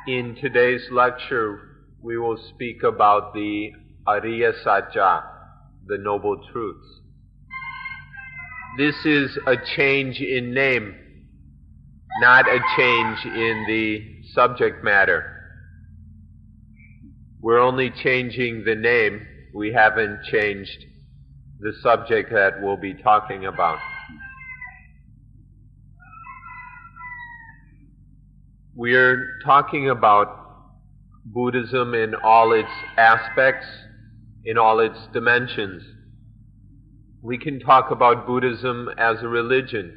In today's lecture, we will speak about the Ariya Satya, the Noble Truths. This is a change in name, not a change in the subject matter. We're only changing the name. We haven't changed the subject that we'll be talking about. We're talking about Buddhism in all its aspects, in all its dimensions. We can talk about Buddhism as a religion,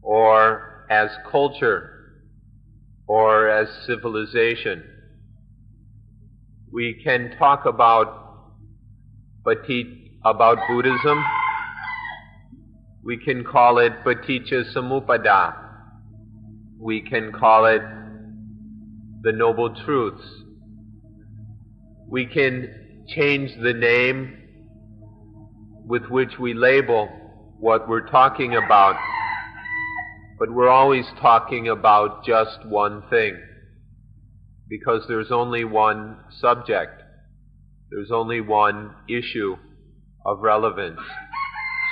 or as culture, or as civilization. We can talk about Buddhism. We can call it Paticca Samuppada. We can call it the Noble Truths. We can change the name with which we label what we're talking about, but we're always talking about just one thing, because there's only one subject, there's only one issue of relevance.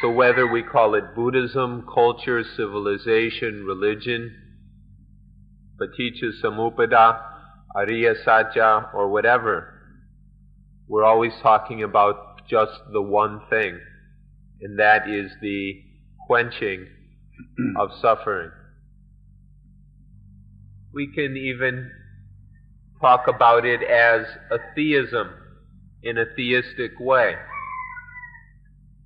So whether we call it Buddhism, culture, civilization, religion, Paticca Samuppada, Ariya Satya, or whatever, we're always talking about just the one thing, and that is the quenching of suffering. We can even talk about it as a theism in a theistic way,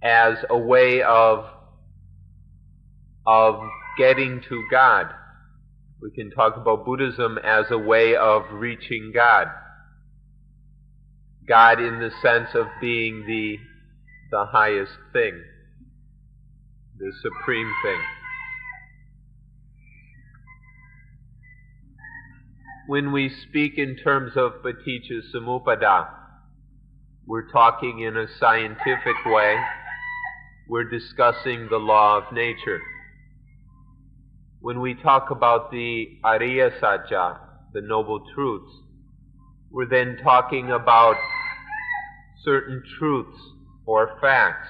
as a way of getting to God. We can talk about Buddhism as a way of reaching God. God in the sense of being the highest thing, the supreme thing. When we speak in terms of Paticca Samuppada, we're talking in a scientific way. We're discussing the law of nature. When we talk about the Ariya Satya, the Noble Truths, we're then talking about certain truths or facts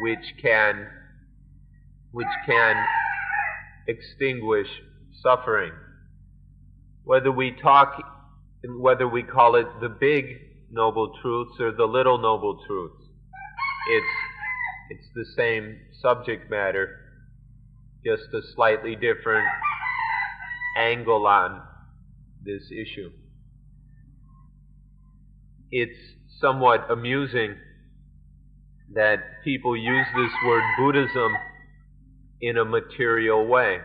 which can extinguish suffering. Whether we call it the big Noble Truths or the little Noble Truths, it's the same subject matter, just a slightly different angle on this issue. It's somewhat amusing that people use this word Buddhism in a material way.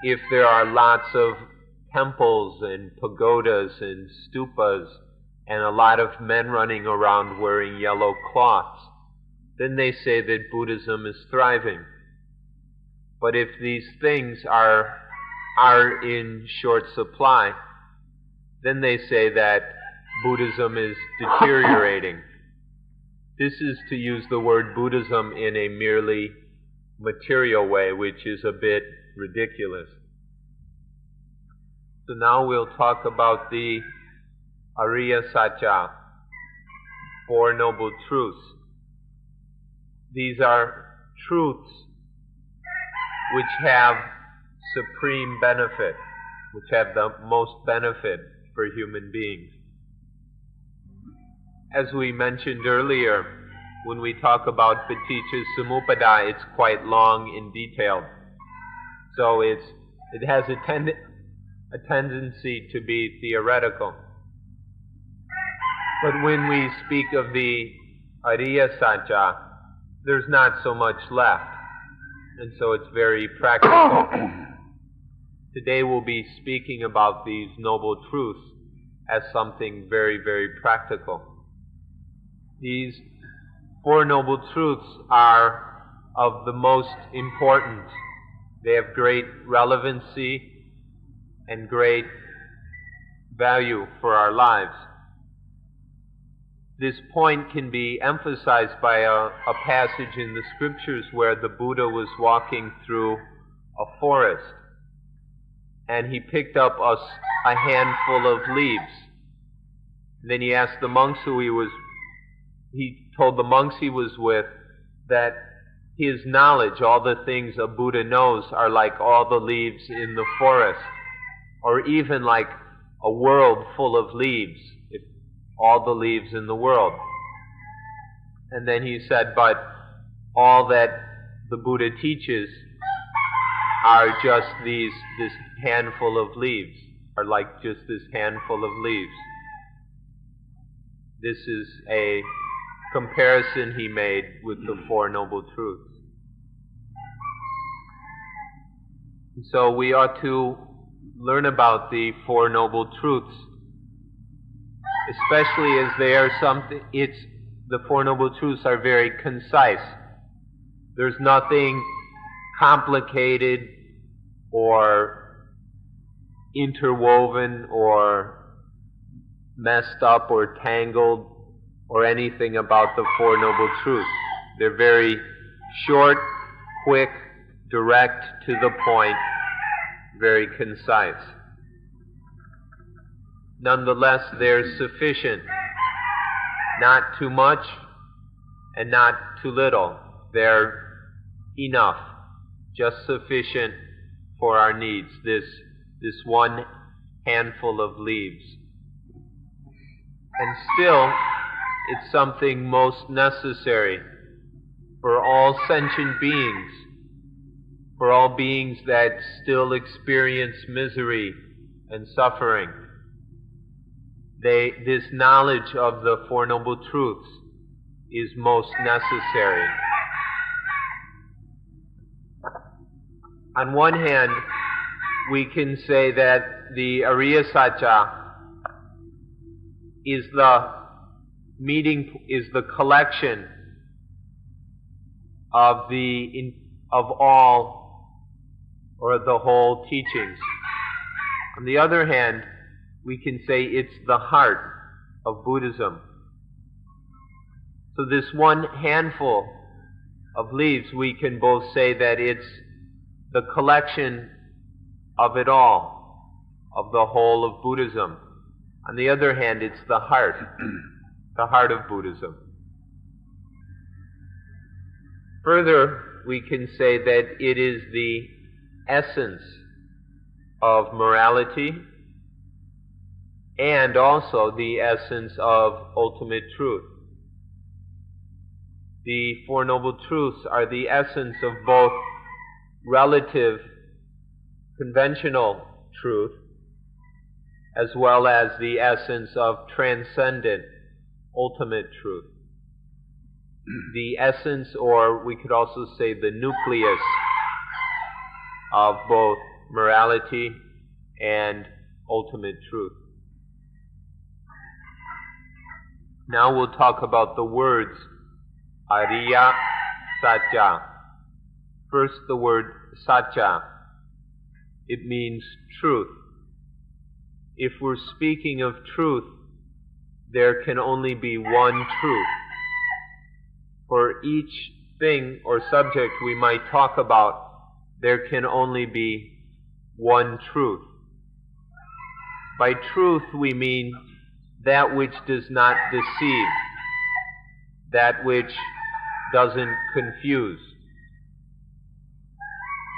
If there are lots of temples and pagodas and stupas and a lot of men running around wearing yellow cloths, then they say that Buddhism is thriving. But if these things are in short supply, then they say that Buddhism is deteriorating. This is to use the word Buddhism in a merely material way, which is a bit ridiculous. So now we'll talk about the Ariya Satya, Four Noble Truths. These are truths which have supreme benefit, which have the most benefit for human beings. As we mentioned earlier, when we talk about Paticca Samuppada, it's quite long and detailed. So it has a tendency to be theoretical. But when we speak of the Ariya Satya, there's not so much left. And so it's very practical. Today we'll be speaking about these noble truths as something very, very practical. These Four Noble Truths are of the most importance. They have great relevancy and great value for our lives. This point can be emphasized by a passage in the scriptures where the Buddha was walking through a forest. and he picked up a handful of leaves. And then he asked the monks he told the monks he was with that his knowledge, all the things a Buddha knows, are like all the leaves in the forest, or even like a world full of leaves, if all the leaves in the world. And then he said, but all that the Buddha teaches are just this handful of leaves, are like just this handful of leaves. This is a comparison he made with the Four Noble Truths. So we ought to learn about the Four Noble Truths, especially as they are the Four Noble Truths are very concise. There's nothing complicated or interwoven or messed up or tangled or anything about the Four Noble Truths. They're very short, quick, direct, to the point, very concise. Nonetheless, they're sufficient. Not too much and not too little. They're enough, just sufficient for our needs, this one handful of leaves. And still, it's something most necessary for all sentient beings, for all beings that still experience misery and suffering. This knowledge of the Four Noble Truths is most necessary. On one hand, we can say that the Ariya Satya is the collection of all or the whole teachings. On the other hand, we can say it's the heart of Buddhism. So this one handful of leaves, we can both say that it's the collection of it all, of the whole of Buddhism. On the other hand, it's the heart of Buddhism. Further, we can say that it is the essence of morality and also the essence of ultimate truth. The Four Noble Truths are the essence of both relative, conventional truth, as well as the essence of transcendent, ultimate truth. The essence, or we could also say the nucleus, of both morality and ultimate truth. Now we'll talk about the words Ariya Satya. First, the word Satya. It means truth. If we're speaking of truth, there can only be one truth. For each thing or subject we might talk about, there can only be one truth. By truth we mean that which does not deceive, that which doesn't confuse.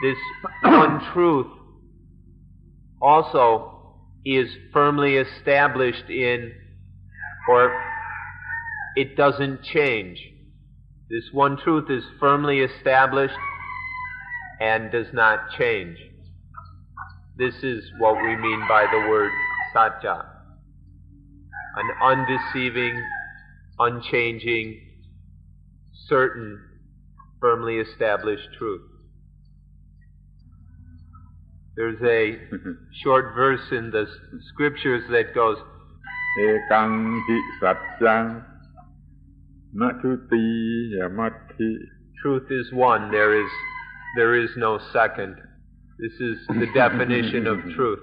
This one truth also is firmly established in, or it doesn't change. This one truth is firmly established and does not change. This is what we mean by the word Satya. An undeceiving, unchanging, certain, firmly established truth. There's a short verse in the scriptures that goes, Ekang hi satyang natuti yamati. Truth is one, there is no second. This is the definition of truth.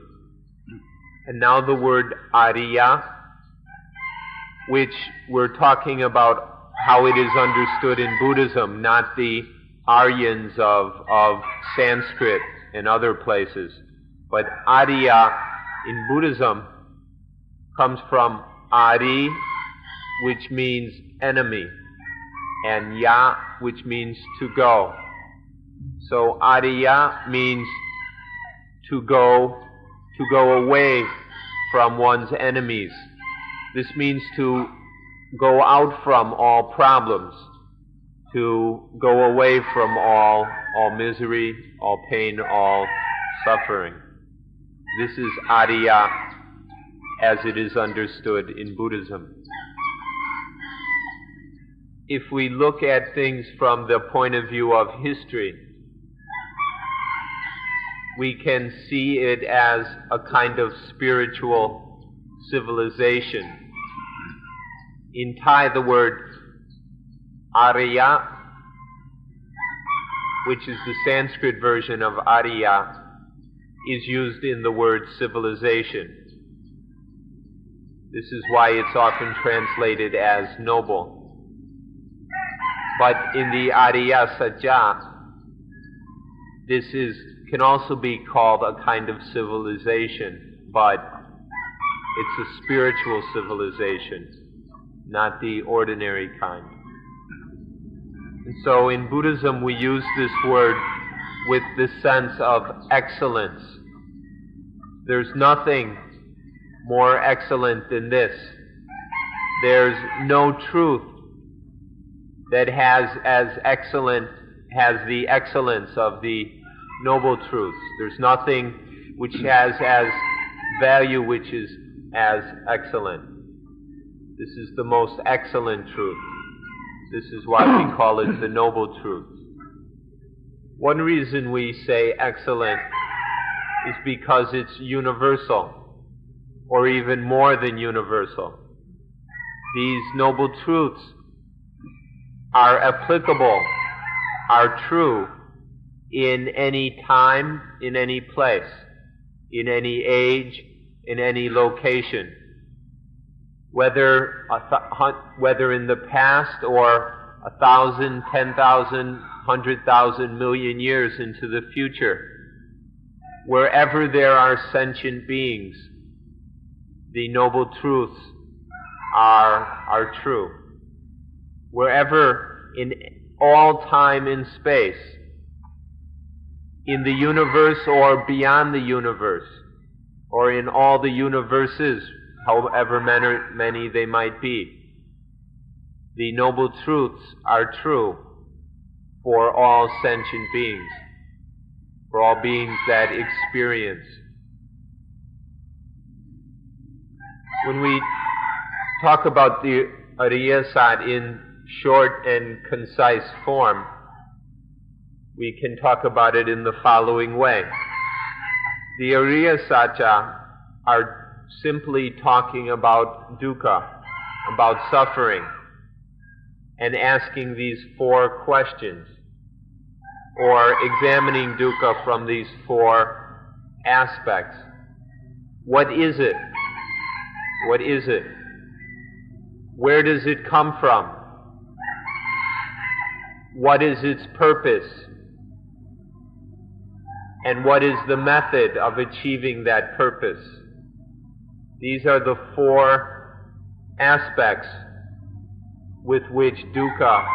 And now the word Ariya, which we're talking about how it is understood in Buddhism, not the Aryans of Sanskrit and other places. But Arya in Buddhism comes from Ari, which means enemy, and Ya, which means to go. So Arya means to go away from one's enemies. This means to go out from all problems, to go away from all misery, all pain, all suffering. This is Arya as it is understood in Buddhism. If we look at things from the point of view of history, we can see it as a kind of spiritual civilization. In Thai, the word Arya, which is the Sanskrit version of Arya, is used in the word civilization. This is why it's often translated as noble. But in the Arya Satya, this can also be called a kind of civilization, but it's a spiritual civilization, not the ordinary kind. And so in Buddhism we use this word with this sense of excellence. There's nothing more excellent than this. There's no truth that has the excellence of the noble truths. There's nothing which has as value which is as excellent. This is the most excellent truth. This is why we call it the noble truth. One reason we say excellent is because it's universal, or even more than universal. These noble truths are applicable, are true in any time, in any place, in any age, in any location. Whether in the past or 1,000, 10,000, 100,000, million years into the future, wherever there are sentient beings, the noble truths are true. Wherever in all time and space, in the universe or beyond the universe, or in all the universes, however many they might be, the noble truths are true for all sentient beings, for all beings that experience. When we talk about the Arya Sat in short and concise form, we can talk about it in the following way. The Arya Satya are simply talking about dukkha, about suffering, and asking these 4 questions, or examining dukkha from these 4 aspects. What is it? What is it? Where does it come from? What is its purpose? And what is the method of achieving that purpose? These are the 4 aspects with which dukkha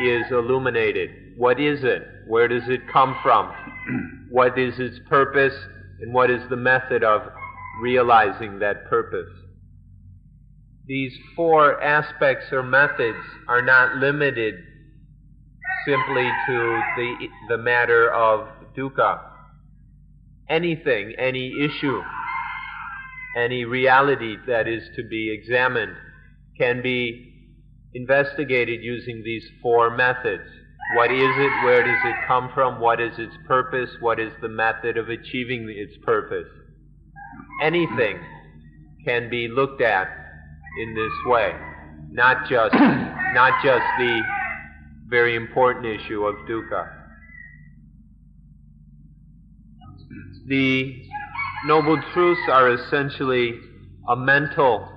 is illuminated. What is it? Where does it come from? What is its purpose? And what is the method of realizing that purpose? These 4 aspects or methods are not limited simply to the matter of dukkha. Anything, any issue, any reality that is to be examined can be investigated using these 4 methods. What is it? Where does it come from? What is its purpose? What is the method of achieving its purpose? Anything can be looked at in this way, not just the very important issue of dukkha. The Noble Truths are essentially a mental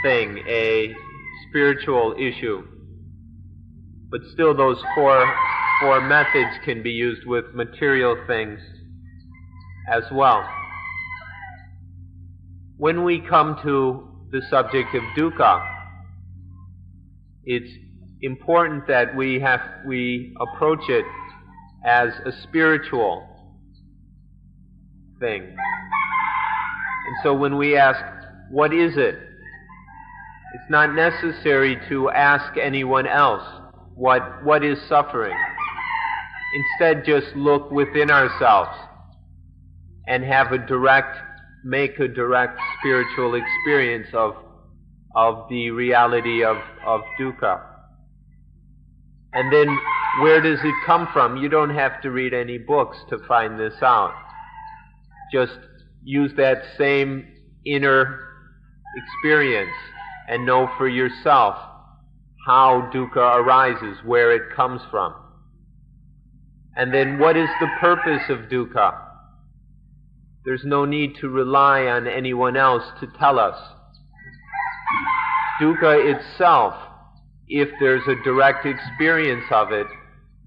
thing, a spiritual issue. But still those four methods can be used with material things as well. When we come to the subject of dukkha, it's important that we approach it as a spiritual thing. And so when we ask, what is it? It's not necessary to ask anyone else what is suffering. Instead, just look within ourselves and make a direct spiritual experience of the reality of dukkha. And then, where does it come from? You don't have to read any books to find this out. Just use that same inner experience and know for yourself how dukkha arises, where it comes from. And then, what is the purpose of dukkha? There's no need to rely on anyone else to tell us. Dukkha itself, if there's a direct experience of it,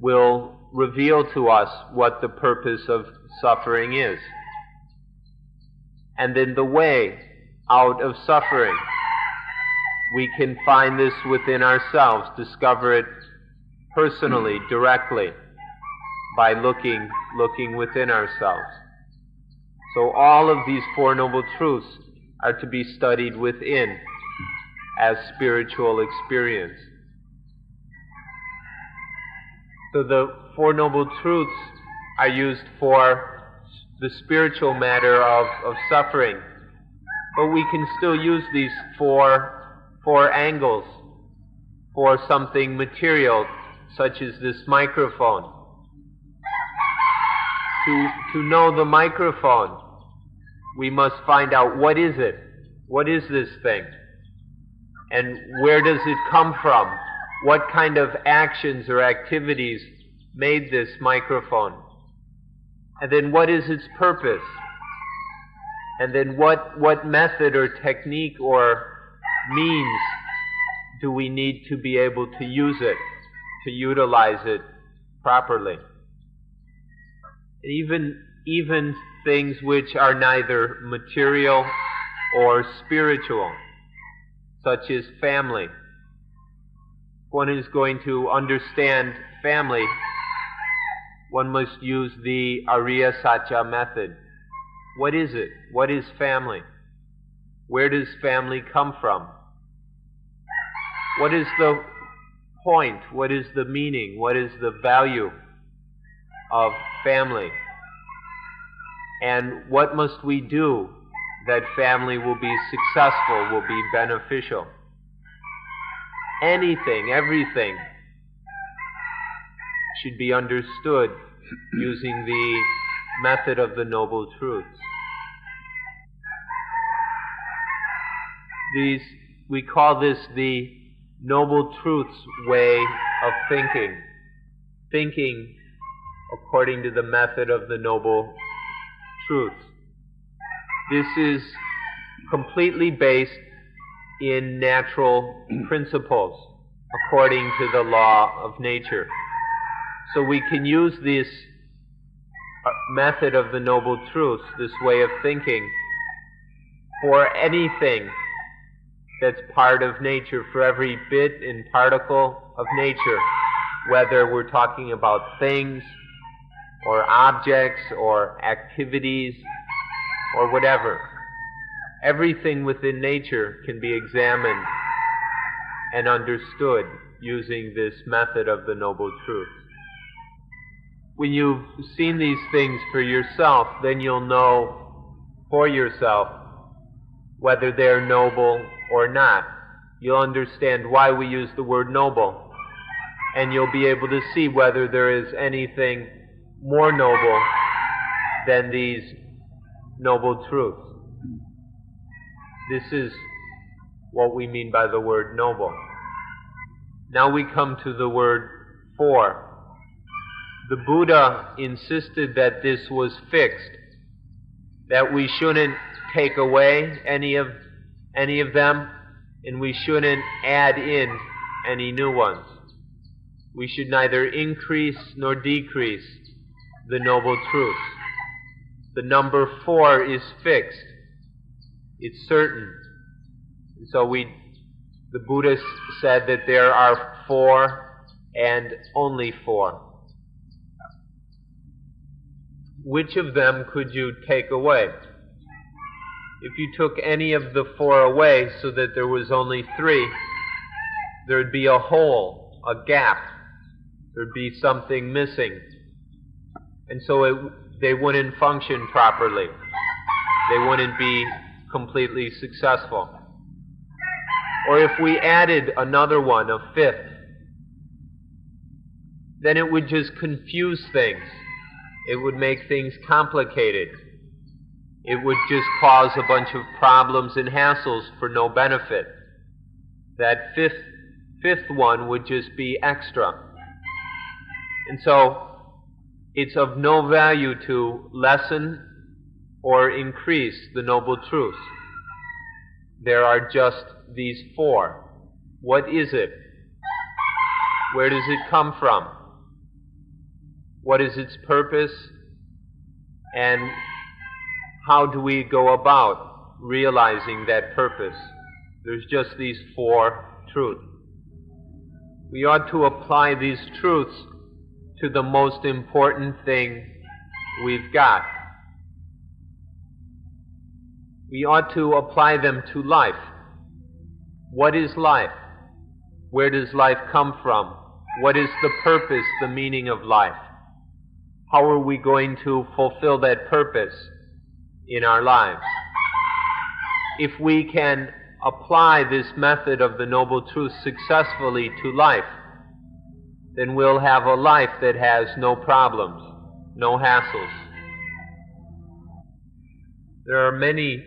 will reveal to us what the purpose of suffering is. And then the way out of suffering. We can find this within ourselves, discover it personally, directly, by looking within ourselves. So all of these Four Noble Truths are to be studied within as spiritual experience. So the Four Noble Truths are used for the spiritual matter of suffering. But we can still use these four angles for something material, such as this microphone. To know the microphone, we must find out, what is it? What is this thing? And where does it come from? What kind of actions or activities made this microphone? And then what is its purpose? And then what method or technique or means do we need to be able to use it, to utilize it properly? Even things which are neither material or spiritual, such as family. If one is going to understand family, one must use the Arya Satya method. What is it? What is family? Where does family come from? What is the point? What is the meaning? What is the value of family? And what must we do that family will be successful, will be beneficial? Anything, everything should be understood using the method of the Noble Truths. We call this the Noble Truths way of thinking. Thinking according to the method of the Noble Truths. This is completely based in natural principles, according to the law of nature. So we can use this method of the Noble Truths, this way of thinking, for anything that's part of nature, for every bit and particle of nature, whether we're talking about things or objects or activities or whatever. Everything within nature can be examined and understood using this method of the Noble Truths. When you've seen these things for yourself, then you'll know for yourself whether they're noble or not. You'll understand why we use the word noble, and you'll be able to see whether there is anything more noble than these noble truths. This is what we mean by the word noble. Now we come to the word four. The Buddha insisted that this was fixed, that we shouldn't take away any of them, and we shouldn't add in any new ones. We should neither increase nor decrease the Noble Truths. the number 4 is fixed. It's certain. So the Buddhists said that there are 4 and only 4. Which of them could you take away? If you took any of the 4 away so that there was only 3, there would be a hole, a gap. There would be something missing. And so they wouldn't function properly. They wouldn't be completely successful. Or if we added another one, a 5th, then it would just confuse things. It would make things complicated. It would just cause a bunch of problems and hassles for no benefit. That fifth one would just be extra. And so it's of no value to lessen or increase the Noble Truths. There are just these 4. What is it? Where does it come from? What is its purpose? And how do we go about realizing that purpose? There's just these 4 truths. We ought to apply these truths to the most important thing we've got. We ought to apply them to life. What is life? Where does life come from? What is the purpose, the meaning of life? How are we going to fulfill that purpose in our lives? If we can apply this method of the Noble Truth successfully to life, then we'll have a life that has no problems, no hassles. There are many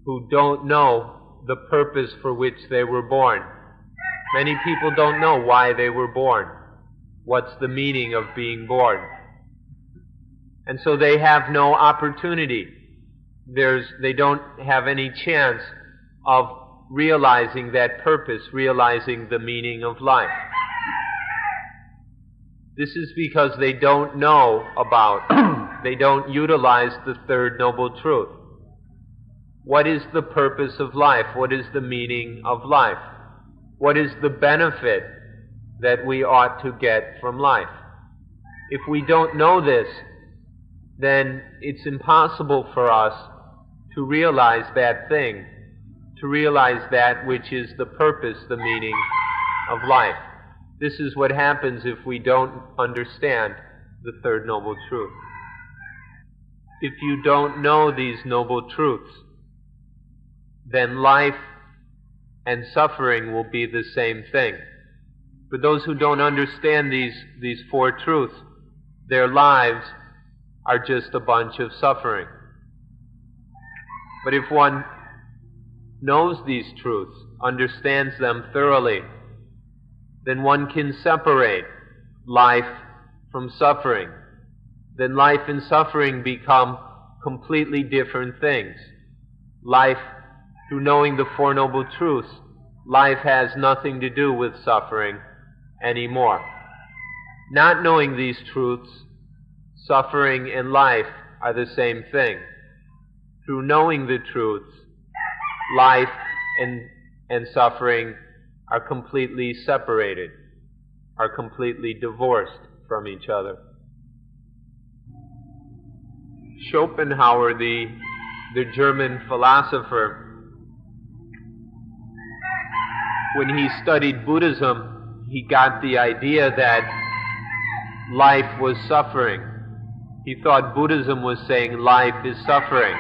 who don't know the purpose for which they were born. Many people don't know why they were born. What's the meaning of being born? And so they have no opportunity. They don't have any chance of realizing that purpose, realizing the meaning of life. This is because they don't know about, they don't utilize the third Noble Truth. What is the purpose of life? What is the meaning of life? What is the benefit that we ought to get from life? If we don't know this, then it's impossible for us to realize that thing, to realize that which is the purpose, the meaning of life. This is what happens if we don't understand the third Noble Truth. If you don't know these Noble Truths, then life and suffering will be the same thing. For those who don't understand these 4 truths, their lives are just a bunch of suffering. But if one knows these truths, understands them thoroughly, then one can separate life from suffering. Then life and suffering become completely different things. Life, through knowing the 4 Noble Truths, life has nothing to do with suffering anymore. Not knowing these truths, suffering and life are the same thing. Through knowing the truths, life and suffering are completely separated, are completely divorced from each other. Schopenhauer, the German philosopher, when he studied Buddhism, he got the idea that life was suffering. He thought Buddhism was saying life is suffering.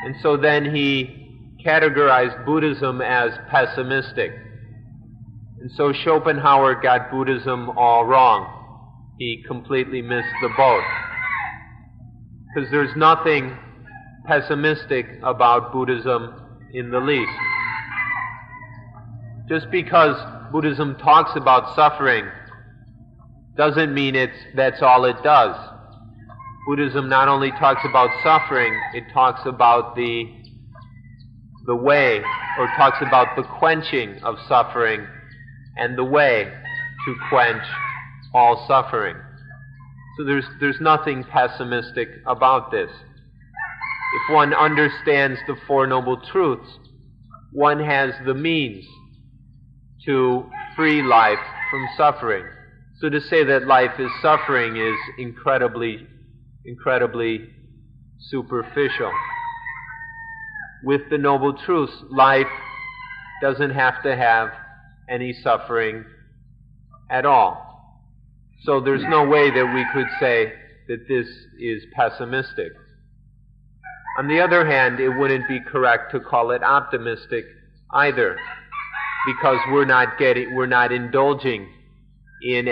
And so then he categorized Buddhism as pessimistic. And so Schopenhauer got Buddhism all wrong. He completely missed the boat. Because there's nothing pessimistic about Buddhism in the least. Just because Buddhism talks about suffering doesn't mean that's all it does. Buddhism not only talks about suffering, it talks about the way, or talks about the quenching of suffering and the way to quench all suffering. So there's nothing pessimistic about this. If one understands the Four Noble Truths, one has the means to free life from suffering. So to say that life is suffering is incredibly superficial. With the Noble Truths, life doesn't have to have any suffering at all. So there's no way that we could say that this is pessimistic. On the other hand, it wouldn't be correct to call it optimistic either, because we're not indulging in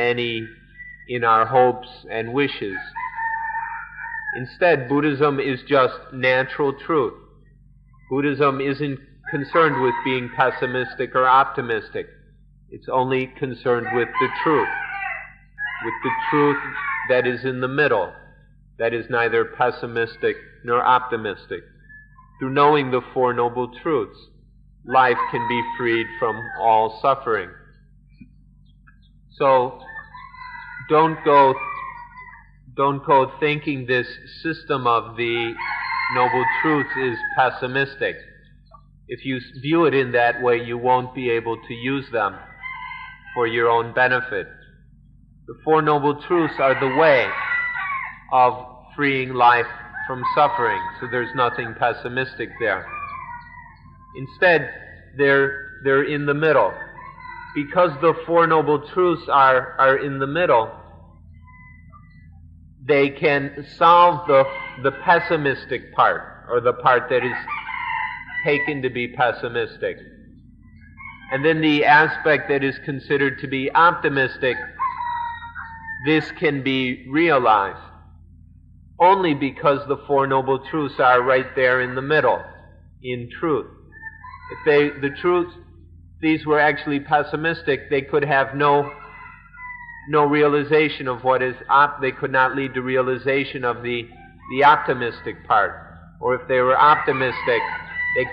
our hopes and wishes. Instead, Buddhism is just natural truth. Buddhism isn't concerned with being pessimistic or optimistic. It's only concerned with the truth that is in the middle, that is neither pessimistic nor optimistic. Through knowing the Four Noble Truths, life can be freed from all suffering. So, don't go thinking this system of the Noble Truths is pessimistic. If you view it in that way, you won't be able to use them for your own benefit. The Four Noble Truths are the way of freeing life from suffering, so there's nothing pessimistic there. Instead, they're in the middle. Because the Four Noble Truths are in the middle, they can solve the pessimistic part, or the part that is taken to be pessimistic. And then the aspect that is considered to be optimistic, this can be realized only because the Four Noble Truths are right there in the middle, in truth. If these were actually pessimistic, they could have no realization of what is they could not lead to realization of the optimistic part. Or if they were optimistic, they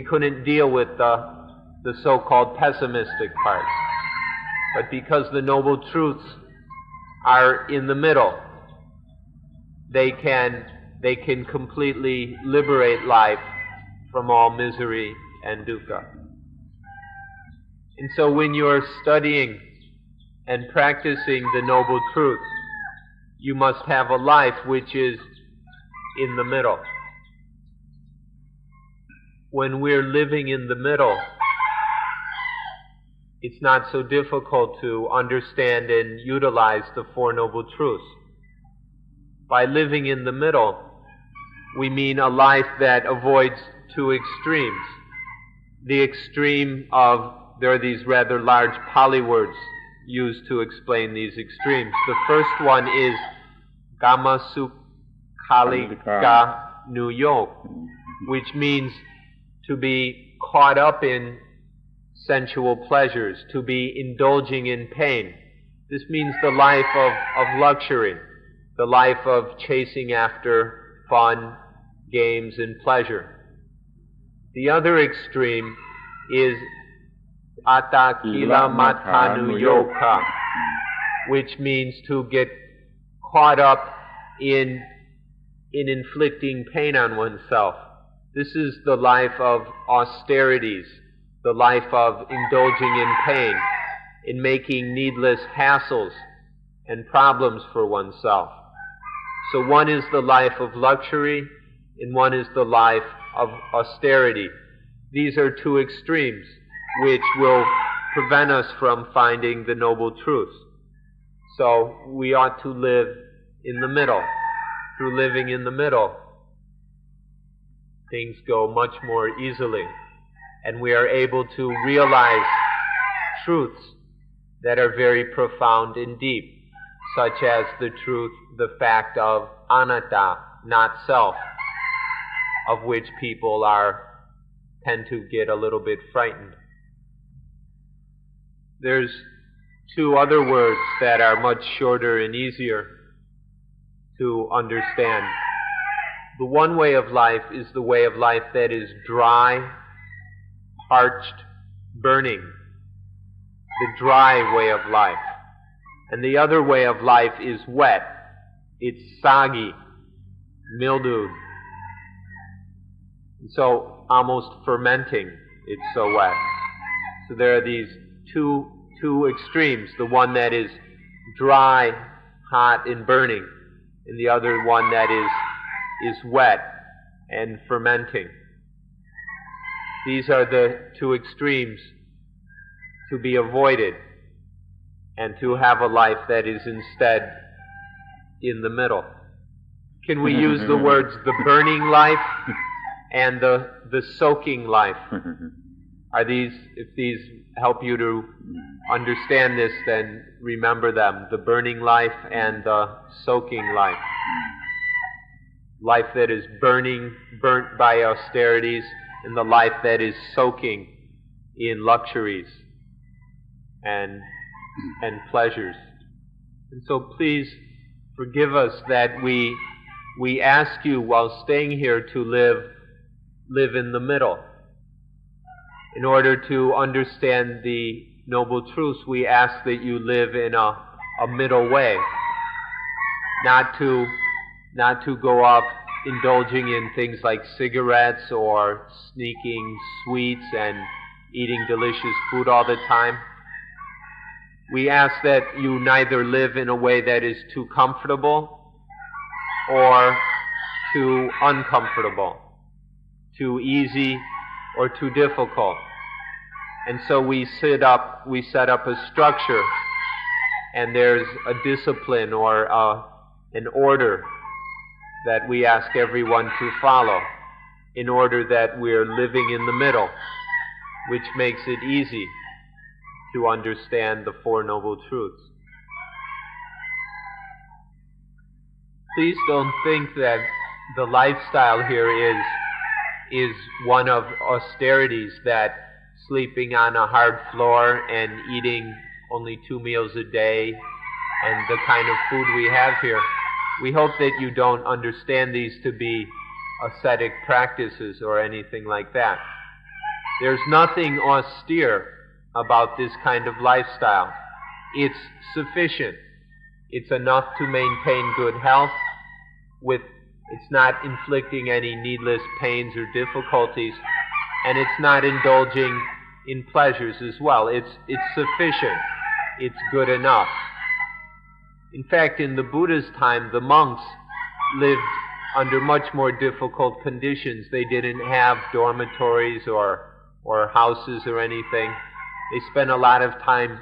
couldn't deal with the so-called pessimistic part. But because the Noble Truths are in the middle, they can completely liberate life from all misery and dukkha. And so when you're studying and practicing the Noble Truths, you must have a life which is in the middle. When we're living in the middle, it's not so difficult to understand and utilize the Four Noble Truths. By living in the middle, we mean a life that avoids two extremes. The extreme of, there are these rather large Pali words used to explain these extremes. The first one is Kama Sukhalika Nuyo, which means to be caught up in sensual pleasures, to be indulging in pain. This means the life of luxury, the life of chasing after fun, games, and pleasure. The other extreme is Atakila Matanuyoka, which means to get caught up in inflicting pain on oneself. This is the life of austerities, the life of indulging in pain, in making needless hassles and problems for oneself. So one is the life of luxury, and one is the life of austerity. These are two extremes which will prevent us from finding the Noble Truths. So we ought to live in the middle. Through living in the middle, things go much more easily, and we are able to realize truths that are very profound and deep, such as the fact of anatta, not self, of which people tend to get a little bit frightened. There's two other words that are much shorter and easier to understand. The one way of life is the way of life that is dry, parched, burning. The dry way of life. And the other way of life is wet. It's soggy, mildewed. So almost fermenting, it's so wet. So there are these two extremes, the one that is dry, hot, and burning, and the other one that is wet and fermenting. These are the two extremes to be avoided, and to have a life that is instead in the middle. Can we use the words the burning life and the soaking life? If these help you to understand this, then remember them. The burning life and the soaking life. Life that is burnt by austerities, and the life that is soaking in luxuries and pleasures. And so please forgive us that we ask you while staying here to live in the middle. In order to understand the Noble Truths, we ask that you live in a middle way. Not to go off indulging in things like cigarettes or sneaking sweets and eating delicious food all the time. We ask that you neither live in a way that is too comfortable or too uncomfortable, too easy or too difficult. And so we set up a structure, and there's a discipline or an order that we ask everyone to follow, in order that we're living in the middle, which makes it easy to understand the Four Noble Truths. Please don't think that the lifestyle here is one of austerities, that sleeping on a hard floor and eating only 2 meals a day and the kind of food we have here. We hope that you don't understand these to be ascetic practices or anything like that. There's nothing austere about this kind of lifestyle. It's sufficient. It's enough to maintain good health. It's not inflicting any needless pains or difficulties, and it's not indulging in pleasures as well. It's sufficient. It's good enough. In fact, in the Buddha's time, the monks lived under much more difficult conditions. They didn't have dormitories or houses or anything. They spent a lot of time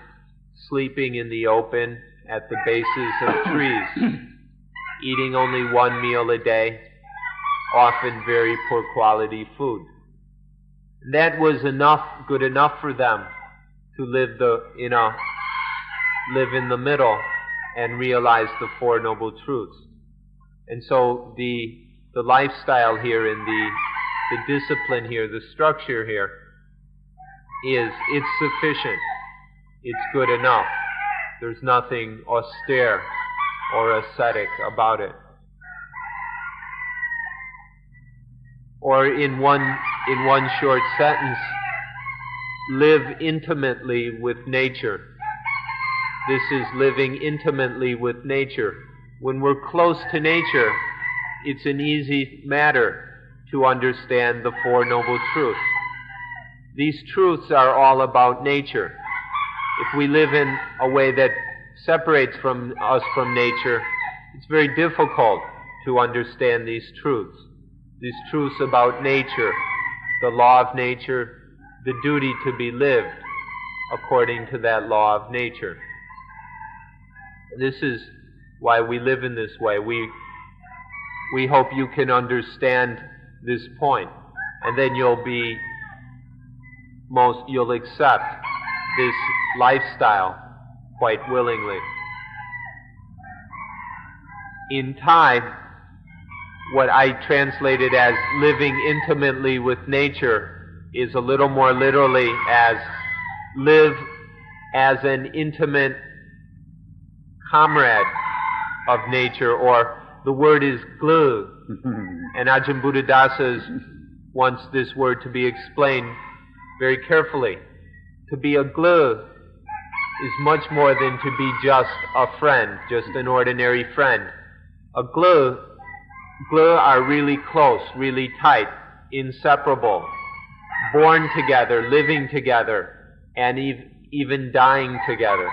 sleeping in the open at the bases of trees, eating only 1 meal a day, often very poor quality food. That was good enough for them to live in the middle and realize the Four Noble Truths. And so the lifestyle here and the discipline here, the structure here, it's sufficient. It's good enough. There's nothing austere or ascetic about it. Or in one short sentence, live intimately with nature. This is living intimately with nature. When we're close to nature, it's an easy matter to understand the Four Noble Truths. These truths are all about nature. If we live in a way that separates us from nature, it's very difficult to understand these truths. These truths about nature, the law of nature, the duty to be lived according to that law of nature. This is why we live in this way. We hope you can understand this point, and then you'll accept this lifestyle quite willingly. In Thai, what I translated as living intimately with nature is a little more literally as live as an intimate comrade of nature, or the word is glu. And Ajahn Buddhadasa wants this word to be explained very carefully. To be a glu is much more than to be just a friend, just an ordinary friend. A glue are really close, really tight, inseparable, born together, living together, and even dying together.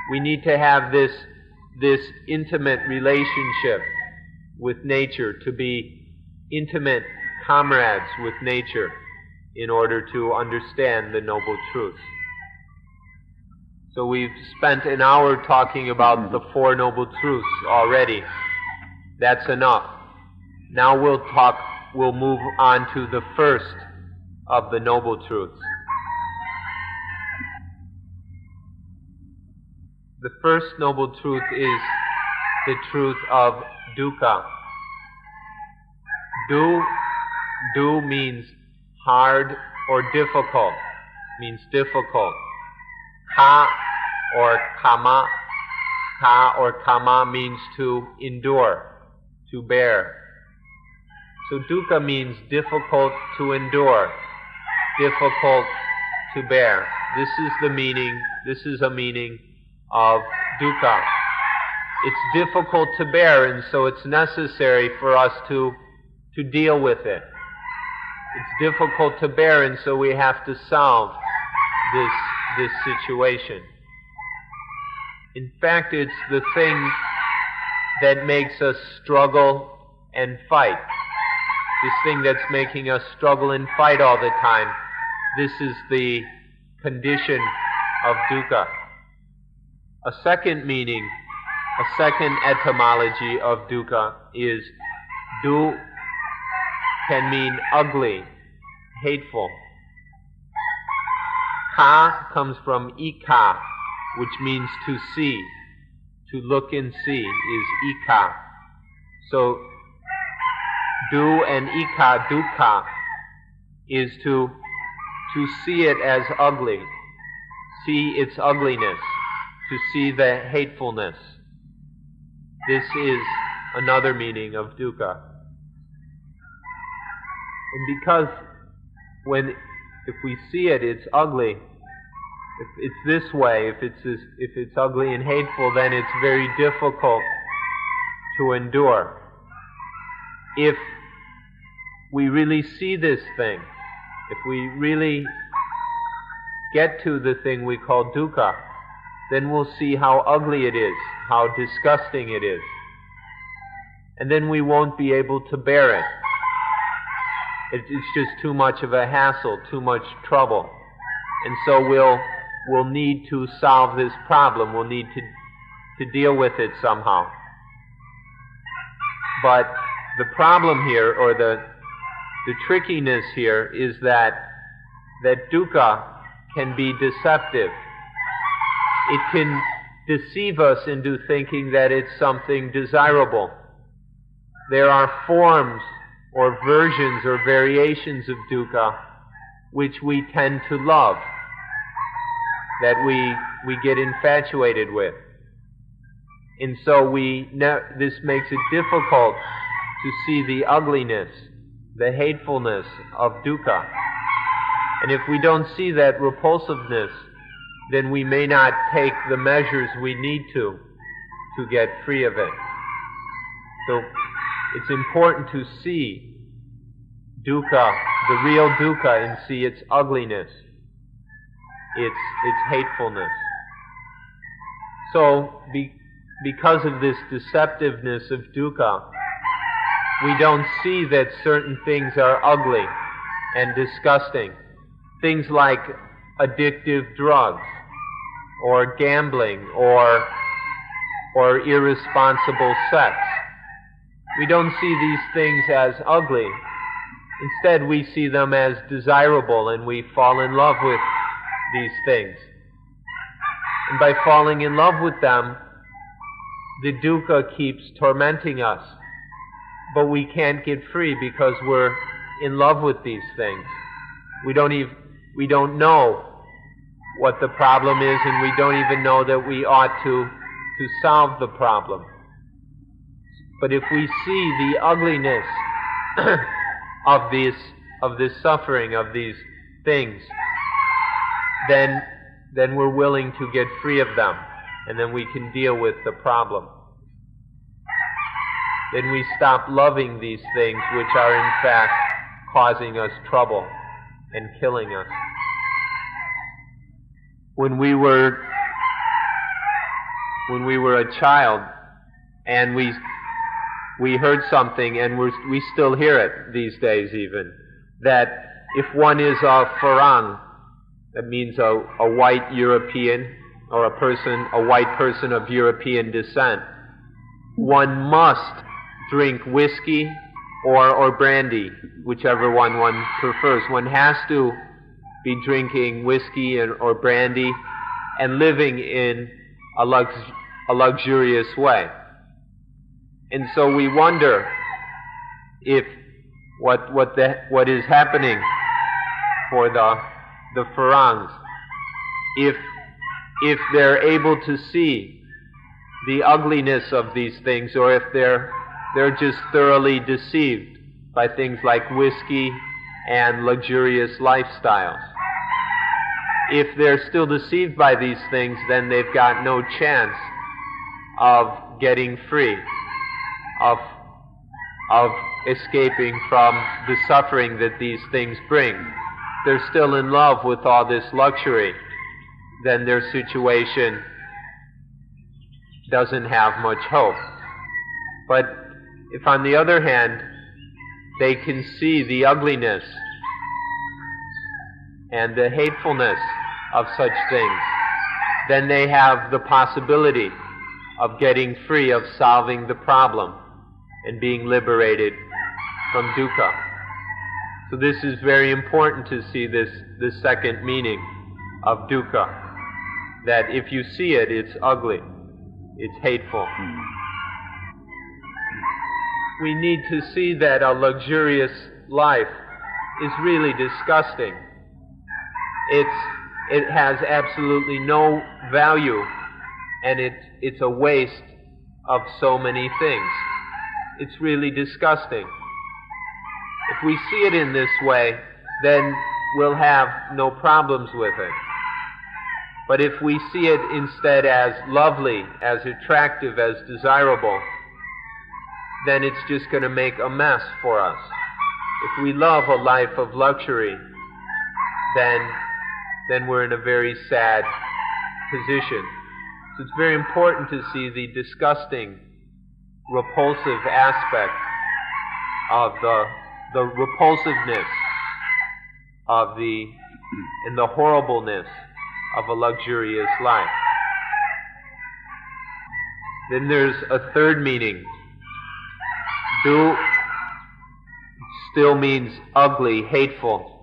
We need to have this intimate relationship with nature, to be intimate comrades with nature in order to understand the Noble Truths. So we've spent an hour talking about the Four Noble Truths already. That's enough. Now we'll move on to the first of the Noble Truths. The first Noble Truth is the truth of dukkha. Du means hard or difficult, means difficult. Ka or kama means to endure, to bear. So dukkha means difficult to endure, difficult to bear. This is a meaning of dukkha. It's difficult to bear, and so it's necessary for us to deal with it. It's difficult to bear, and so we have to solve this situation. In fact, it's the thing that makes us struggle and fight. This thing that's making us struggle and fight all the time. This is the condition of dukkha. A second meaning, a second etymology of dukkha is du can mean ugly, hateful. Ka comes from ika, which means to see, to look and see is ika. So du and ika, dukkha, is to see it as ugly, see its ugliness, to see the hatefulness. This is another meaning of dukkha. And because if we see it, it's ugly. If it's this way, if it's ugly and hateful, then it's very difficult to endure. If we really see this thing, if we really get to the thing we call dukkha, then we'll see how ugly it is, how disgusting it is. And then we won't be able to bear it. It's just too much of a hassle, too much trouble. And so we'll need to solve this problem. We'll need to deal with it somehow. But the problem here, or the trickiness here, is that dukkha can be deceptive. It can deceive us into thinking that it's something desirable. There are forms or versions or variations of dukkha which we tend to love, that we get infatuated with. And so this makes it difficult to see the ugliness, the hatefulness of dukkha. And if we don't see that repulsiveness, then we may not take the measures we need to get free of it. So it's important to see dukkha, the real dukkha, and see its ugliness, its hatefulness. So because of this deceptiveness of dukkha, we don't see that certain things are ugly and disgusting. Things like addictive drugs, or gambling, or irresponsible sex. We don't see these things as ugly. Instead, we see them as desirable, and we fall in love with these things. And by falling in love with them, the dukkha keeps tormenting us. But we can't get free because we're in love with these things. We don't know what the problem is, and we don't even know that we ought to solve the problem. But if we see the ugliness of this suffering, of these things, then then we're willing to get free of them, and then we can deal with the problem. Then we stop loving these things which are in fact causing us trouble and killing us. When we were a child and we heard something, and we still hear it these days even, that if one is a Farang, that means a white European, or a white person of European descent, one must drink whiskey or brandy, whichever one prefers. One has to be drinking whiskey or brandy and living in a luxurious way. And so we wonder if what is happening for the Farangs, if they're able to see the ugliness of these things, or if they're just thoroughly deceived by things like whiskey and luxurious lifestyles. If they're still deceived by these things, then they've got no chance of getting free, of escaping from the suffering that these things bring. If they're still in love with all this luxury, then their situation doesn't have much hope. But if, on the other hand, they can see the ugliness and the hatefulness of such things, then they have the possibility of getting free, of solving the problem and being liberated from dukkha. So this is very important to see this second meaning of dukkha, that if you see it, it's ugly, it's hateful. We need to see that a luxurious life is really disgusting. It has absolutely no value, and it's a waste of so many things. It's really disgusting. If we see it in this way, then we'll have no problems with it. But if we see it instead as lovely, as attractive, as desirable, then it's just going to make a mess for us. If we love a life of luxury, then we're in a very sad position. So it's very important to see the disgusting, repulsive aspect of the repulsiveness of and the horribleness of a luxurious life. Then there's a third meaning. Du still means ugly, hateful.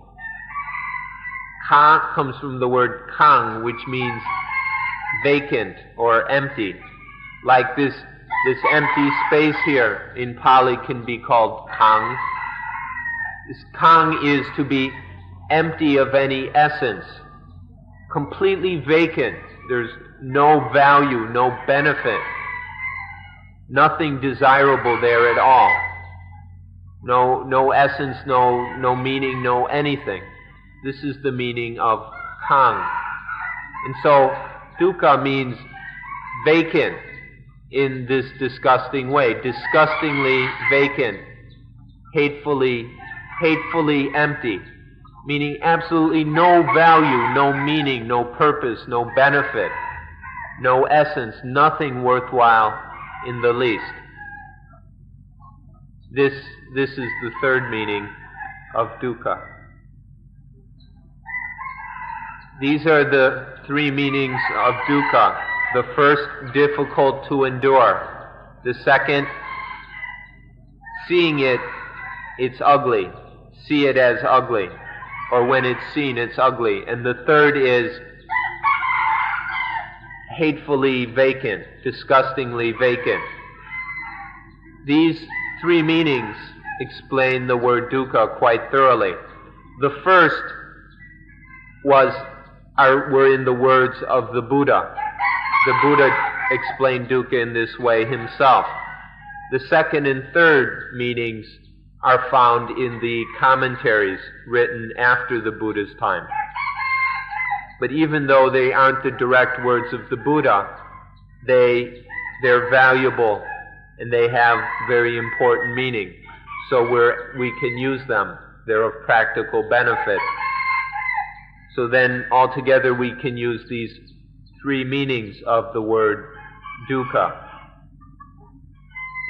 Ka comes from the word kang, which means vacant or empty. Like this empty space here in Pali can be called kang. This kang is to be empty of any essence, completely vacant. There's no value, no benefit, nothing desirable there at all. No essence, no meaning, no anything. This is the meaning of kang. And so dukkha means vacant in this disgusting way, disgustingly vacant, hatefully empty, meaning absolutely no value, no meaning, no purpose, no benefit, no essence, nothing worthwhile in the least. This is the third meaning of dukkha. These are the three meanings of dukkha. The first, difficult to endure. The second, seeing it, it's ugly. See it as ugly. Or when it's seen, it's ugly. And the third is hatefully vacant, disgustingly vacant. These three meanings explain the word dukkha quite thoroughly. The first were in the words of the Buddha. The Buddha explained dukkha in this way himself. The second and third meanings are found in the commentaries written after the Buddha's time. But even though they aren't the direct words of the Buddha, they're valuable and they have very important meaning. So we can use them. They're of practical benefit. So then altogether we can use these three meanings of the word dukkha.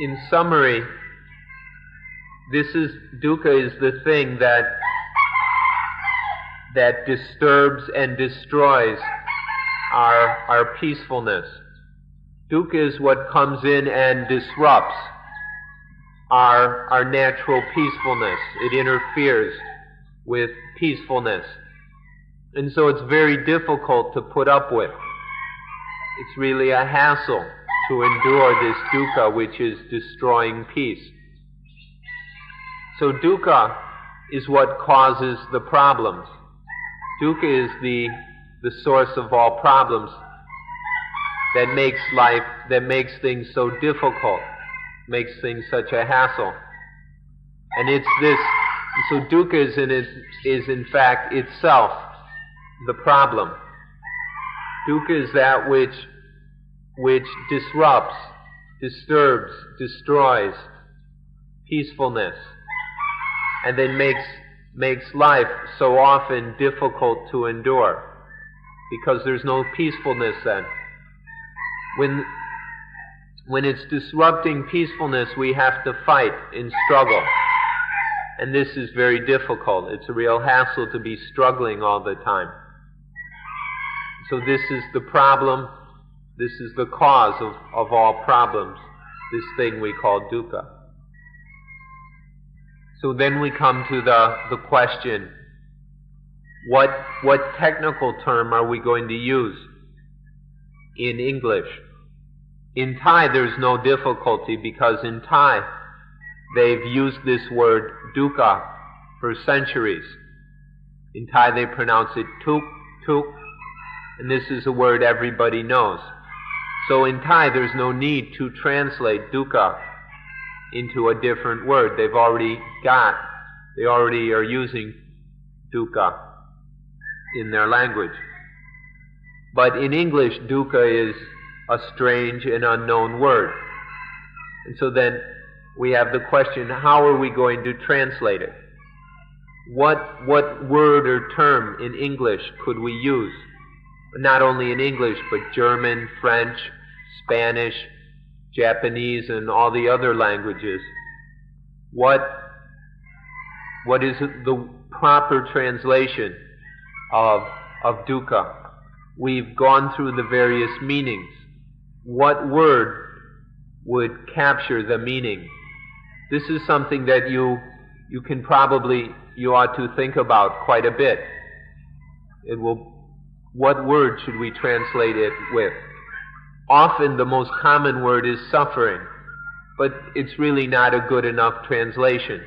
In summary, dukkha is the thing that disturbs and destroys our peacefulness. Dukkha is what comes in and disrupts our natural peacefulness. It interferes with peacefulness. And so it's very difficult to put up with. It's really a hassle to endure this dukkha which is destroying peace. So dukkha is what causes the problems. Dukkha is the source of all problems that makes things so difficult, makes things such a hassle. And it's this, so dukkha is in fact itself the problem. Dukkha is that which disrupts, disturbs, destroys peacefulness, and then makes life so often difficult to endure, because there's no peacefulness then. When it's disrupting peacefulness, we have to fight and struggle. And this is very difficult. It's a real hassle to be struggling all the time. So this is the problem. This is the cause of all problems, this thing we call dukkha. So then we come to the question, what technical term are we going to use in English? In Thai there's no difficulty, because in Thai they've used this word dukkha for centuries. In Thai they pronounce it tuk, tuk, and this is a word everybody knows. So in Thai there's no need to translate dukkha into a different word. They already are using dukkha in their language. But in English, dukkha is a strange and unknown word. And so then we have the question, how are we going to translate it? What word or term in English could we use? Not only in English, but German, French, Spanish, Japanese, and all the other languages. What is the proper translation of dukkha? We've gone through the various meanings. What word would capture the meaning? This is something that you ought to think about quite a bit. What word should we translate it with? Often the most common word is suffering, but it's really not a good enough translation.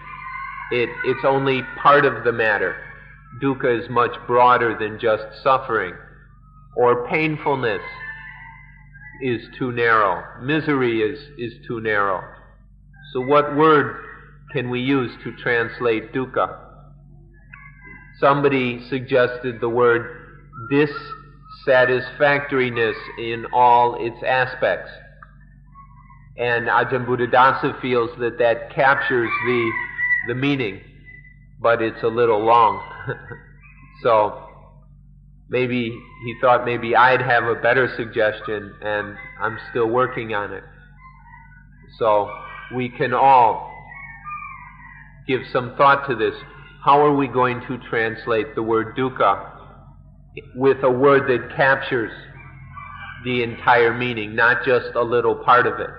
It's only part of the matter. Dukkha is much broader than just suffering. Or painfulness is too narrow. Misery is too narrow. So what word can we use to translate dukkha? Somebody suggested the word dissatisfactoriness in all its aspects. And Ajahn Buddhadasa feels that captures the meaning, but it's a little long. So maybe he thought maybe I'd have a better suggestion, and I'm still working on it. So we can all give some thought to this. How are we going to translate the word dukkha with a word that captures the entire meaning, not just a little part of it?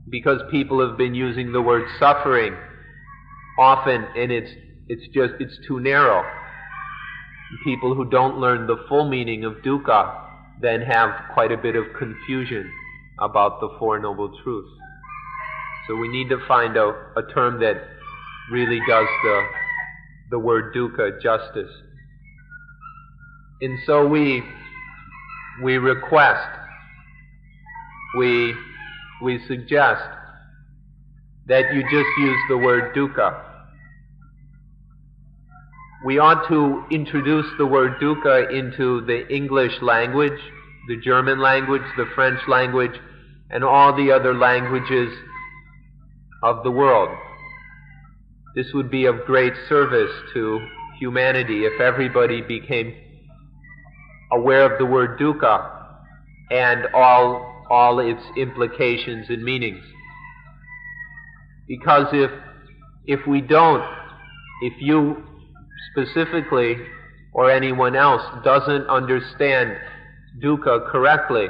Because people have been using the word suffering often, and it's too narrow. People who don't learn the full meaning of dukkha then have quite a bit of confusion about the Four Noble Truths. So we need to find a term that really does the word dukkha justice. And so we request, we suggest that you just use the word dukkha. we ought to introduce the word dukkha into the English language, the German language, the French language, and all the other languages of the world. This would be of great service to humanity if everybody became aware of the word dukkha and all its implications and meanings. Because if we don't, if you specifically or anyone else doesn't understand dukkha correctly,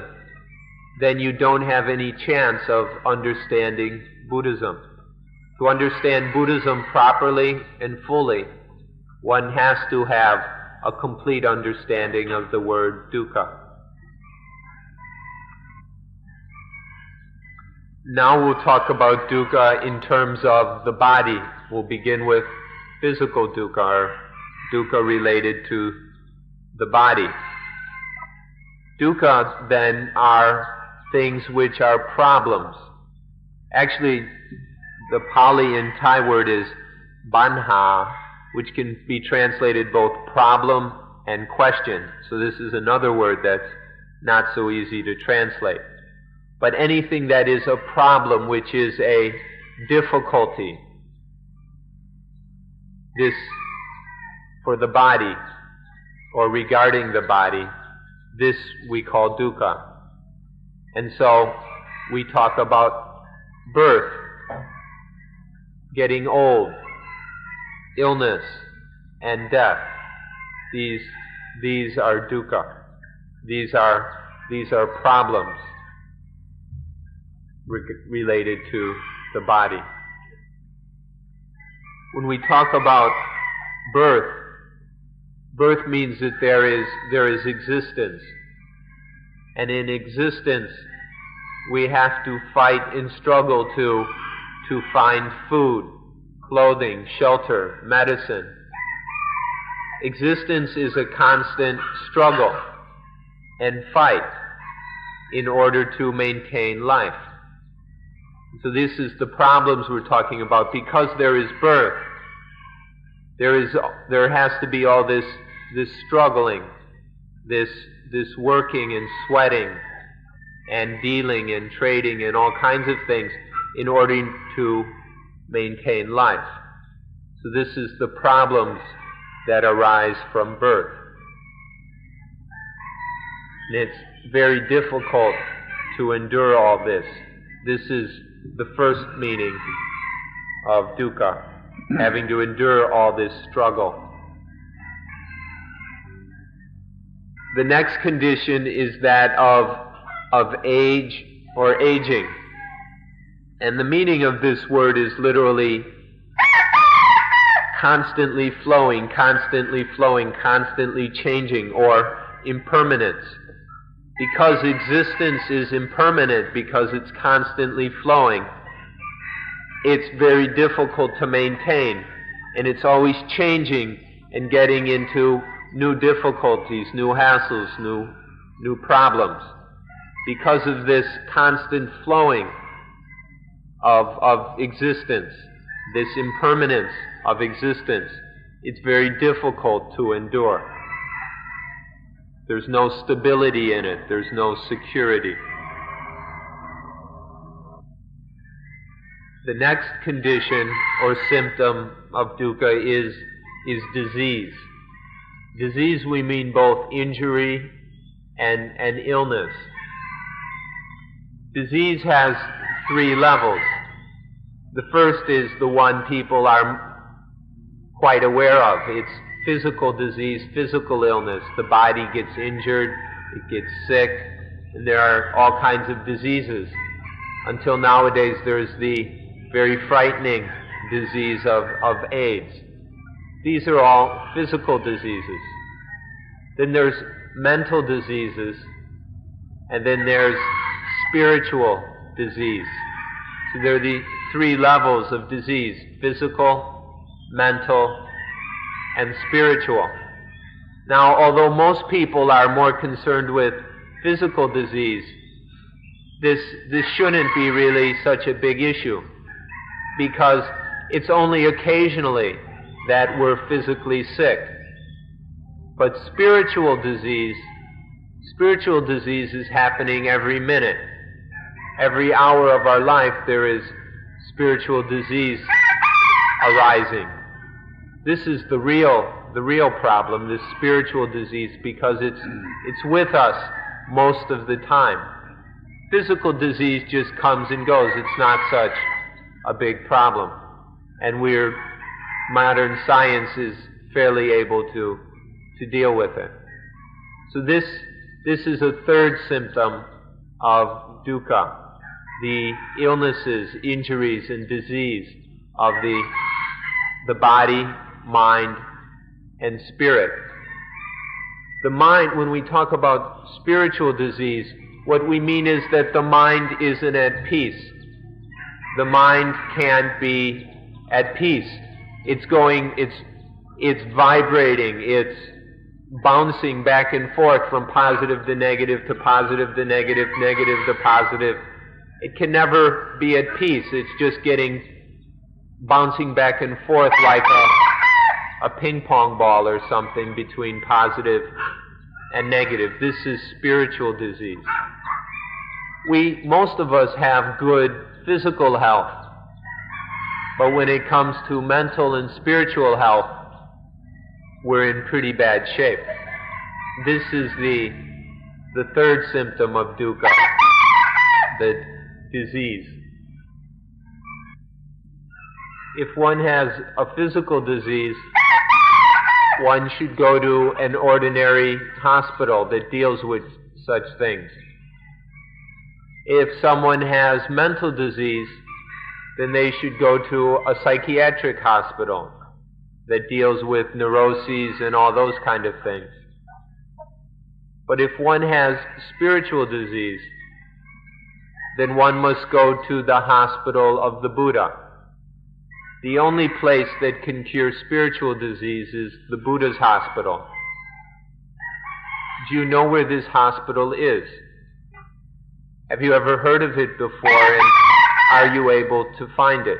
then you don't have any chance of understanding Buddhism. To understand Buddhism properly and fully, one has to have a complete understanding of the word dukkha. Now we'll talk about dukkha in terms of the body. We'll begin with physical dukkha, or dukkha related to the body. Dukkha, then, are things which are problems. Actually, the Pali and Thai word is banha, which can be translated both problem and question. So this is another word that's not so easy to translate. But anything that is a problem, which is a difficulty, this for the body, or regarding the body, this we call dukkha. And so we talk about birth, getting old, illness, and death. These are dukkha. These are problems related to the body. When we talk about birth means that there is existence. And in existence, we have to fight and struggle to find food, clothing, shelter, medicine. Existence is a constant struggle and fight in order to maintain life. So this is the problems we're talking about. Because there is birth, there has to be all this struggling, this working and sweating and dealing and trading and all kinds of things in order to maintain life. So this is the problems that arise from birth. And it's very difficult to endure all this. This is the first meaning of dukkha, having to endure all this struggle. The next condition is that of age or aging. And the meaning of this word is literally constantly flowing, constantly changing, or impermanence. Because existence is impermanent, because it's constantly flowing, it's very difficult to maintain, and it's always changing and getting into new difficulties, new hassles, new problems. Because of this constant flowing of existence, this impermanence of existence, it's very difficult to endure. There's no stability in it. There's no security. The next condition or symptom of dukkha is disease. Disease, we mean both injury and illness. Disease has 3 levels. The first is the one people are quite aware of. It's physical disease, physical illness. The body gets injured, it gets sick, and there are all kinds of diseases. Until nowadays, there's the very frightening disease of AIDS. These are all physical diseases. Then there's mental diseases, and then there's spiritual disease. So there are the 3 levels of disease: physical, mental, and spiritual. Now, although most people are more concerned with physical disease, this shouldn't be really such a big issue, because it's only occasionally that we're physically sick. But spiritual disease is happening every minute. Every hour of our life there is spiritual disease arising. This is the real problem, this spiritual disease, because it's with us most of the time. Physical disease just comes and goes. It's not such a big problem. And modern science is fairly able to deal with it. So this is a third symptom of dukkha, the illnesses, injuries, and disease of the body, mind, and spirit. The mind, when we talk about spiritual disease, what we mean is that the mind isn't at peace. The mind can't be at peace. It's vibrating, it's bouncing back and forth from positive to negative to positive to negative, negative to positive. It can never be at peace. It's just bouncing back and forth like a ping pong ball or something between positive and negative. This is spiritual disease. Most of us have good physical health, but when it comes to mental and spiritual health, we're in pretty bad shape. This is the third symptom of dukkha, the disease. If one has a physical disease, one should go to an ordinary hospital that deals with such things. If someone has mental disease, then they should go to a psychiatric hospital that deals with neuroses and all those kind of things. But if one has spiritual disease, then one must go to the hospital of the Buddha. The only place that can cure spiritual disease is the Buddha's hospital. Do you know where this hospital is? Have you ever heard of it before, and are you able to find it?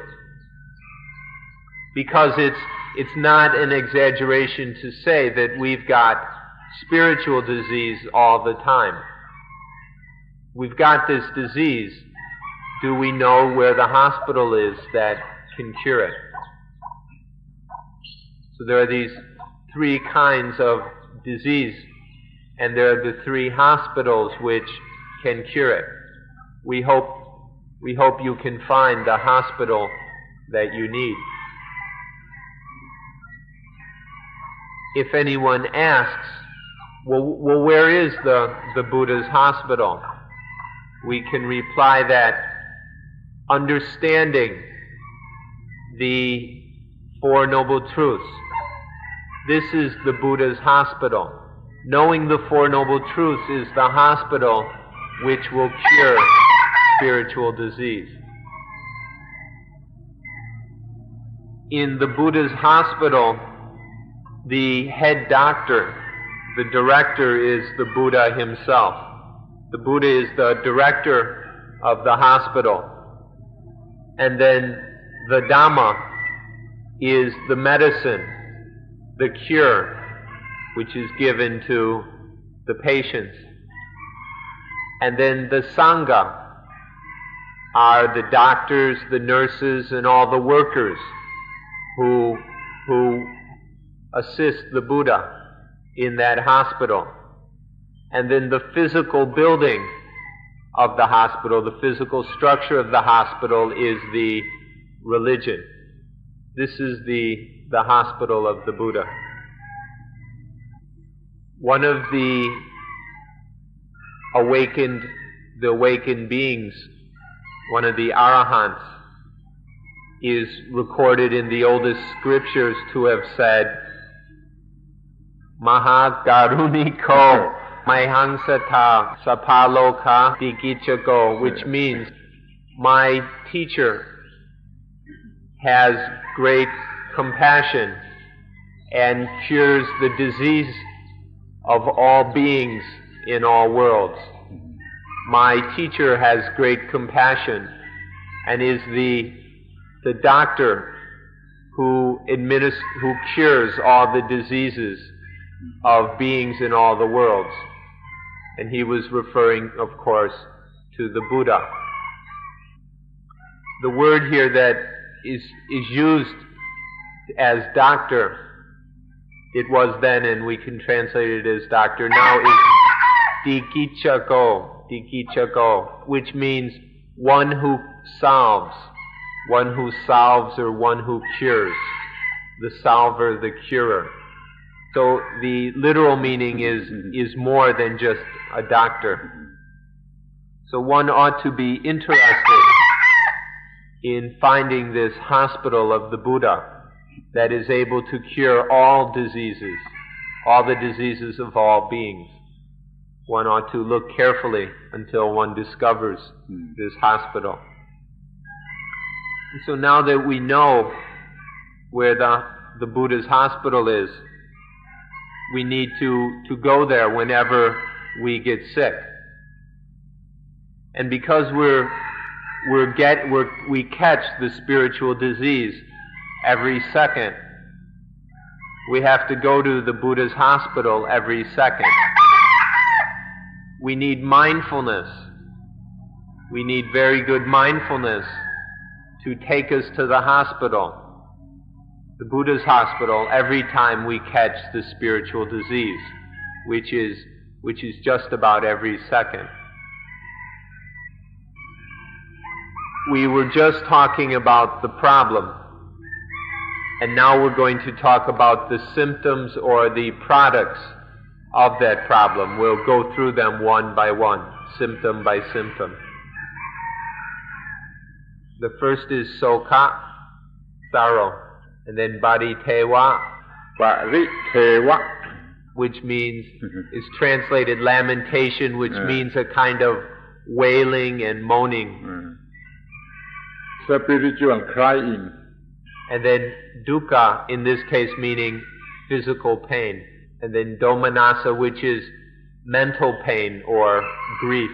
Because it's not an exaggeration to say that we've got spiritual disease all the time. We've got this disease. Do we know where the hospital is that can cure it? So there are these three kinds of disease, and there are the three hospitals which can cure it. We hope you can find the hospital that you need. If anyone asks, well, where is the Buddha's hospital? We can reply that understanding the Four Noble Truths, this is the Buddha's hospital. Knowing the Four Noble Truths is the hospital which will cure spiritual disease. In the Buddha's hospital, the head doctor, the director, is the Buddha himself. The Buddha is the director of the hospital. And then the Dhamma is the medicine, the cure, which is given to the patients. And then the Sangha are the doctors, the nurses, and all the workers who assist the Buddha in that hospital. And then the physical building of the hospital, the physical structure of the hospital, is the religion. This is the hospital of the Buddha. One of the awakened beings, one of the arahants, is recorded in the oldest scriptures to have said, Mahakaruniko Mahangsata Sapaloka Digichago, which means, my teacher has great compassion and cures the disease of all beings in all worlds. My teacher has great compassion and is the doctor who cures all the diseases of beings in all the worlds. And he was referring, of course, to the Buddha. The word here that is used as doctor, it was then, and we can translate it as doctor now, is Dikichako, which means one who solves or one who cures, the solver, the curer. So the literal meaning is more than just a doctor. So one ought to be interested in finding this hospital of the Buddha that is able to cure all diseases, all the diseases of all beings. One ought to look carefully until one discovers this hospital. So now that we know where the Buddha's hospital is, we need to go there whenever we get sick. And because we catch the spiritual disease every second, we have to go to the Buddha's hospital every second. We need mindfulness. We need very good mindfulness to take us to the hospital, the Buddha's hospital, every time we catch the spiritual disease, which is just about every second. We were just talking about the problem, and now we're going to talk about the symptoms or the products of that problem. We'll go through them one by one, symptom by symptom. The first is Sokha, sorrow, and then Paritewa, which means, is translated lamentation, which means a kind of wailing and moaning. Spiritual crying. And then Dukkha, in this case meaning physical pain. And then Domanassa, which is mental pain or grief.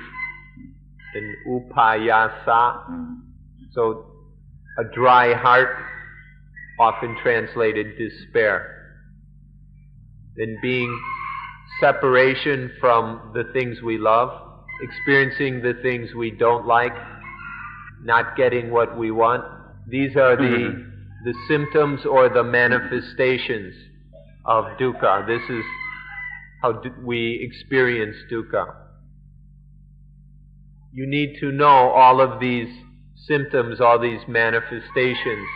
And Upayasa, so a dry heart, often translated despair. Then being separation from the things we love, experiencing the things we don't like, not getting what we want. These are the symptoms or the manifestations of dukkha. This is how we experience dukkha. You need to know all of these symptoms, all these manifestations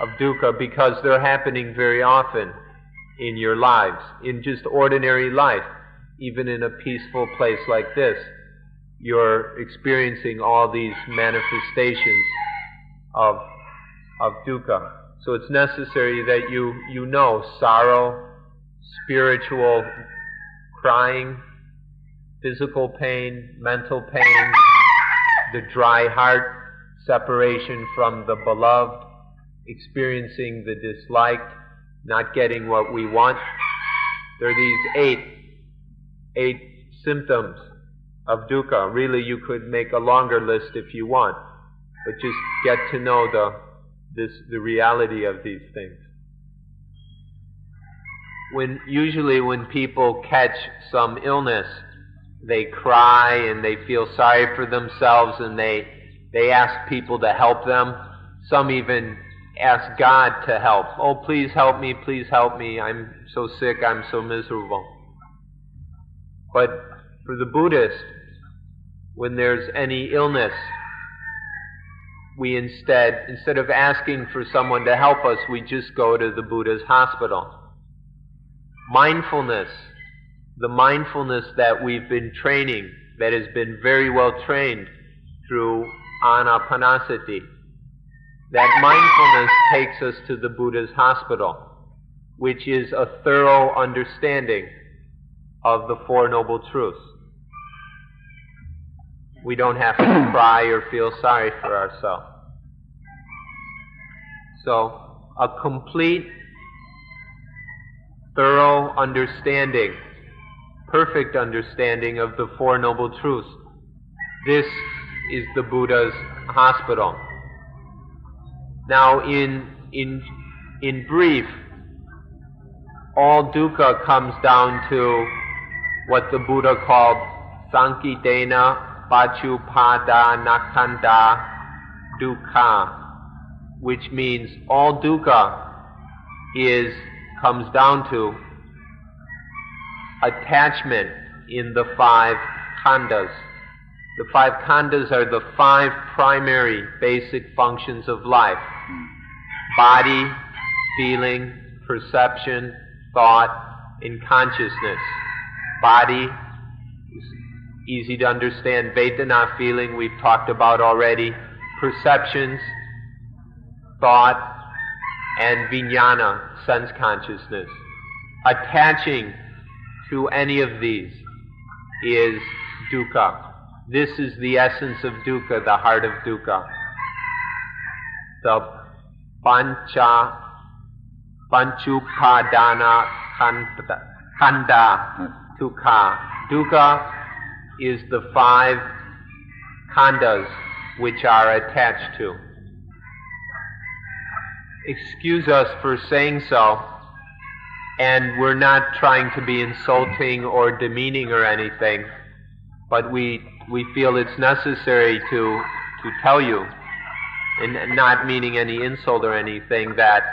of dukkha, because they're happening very often in your lives, in just ordinary life. Even in a peaceful place like this, you're experiencing all these manifestations of dukkha. So it's necessary that you know sorrow, spiritual crying, physical pain, mental pain, the dry heart, separation from the beloved, experiencing the disliked, not getting what we want. There are these eight symptoms of dukkha. Really, you could make a longer list if you want, but just get to know the reality of these things. Usually when people catch some illness, they cry and they feel sorry for themselves, and they ask people to help them. Some even ask God to help. Oh, please help me, I'm so sick, I'm so miserable. But for the Buddhist, when there's any illness, we instead of asking for someone to help us, we just go to the Buddha's hospital. Mindfulness, the mindfulness that we've been training, that has been very well trained through Anapanasati, that mindfulness takes us to the Buddha's hospital, which is a thorough understanding of the Four Noble Truths. We don't have to cry or feel sorry for ourselves. So, a complete, thorough understanding, perfect understanding of the Four Noble Truths. This is the Buddha's hospital. Now, in In brief, all dukkha comes down to what the Buddha called Sankitena Pachupadanakanda Dukkha, which means all dukkha comes down to attachment in the 5 khandhas. The 5 khandhas are the 5 primary basic functions of life: body, feeling, perception, thought, and consciousness. Body is easy to understand. Vedana, feeling, we've talked about already. Perceptions, thought, and vijnana, sense consciousness. Attaching to any of these is dukkha. This is the essence of dukkha, the heart of dukkha. The panchupadana khanda dukkha. Dukkha is the 5 khandhas which are attached to. Excuse us for saying so, and we're not trying to be insulting or demeaning or anything, but we feel it's necessary to tell you, and not meaning any insult or anything, that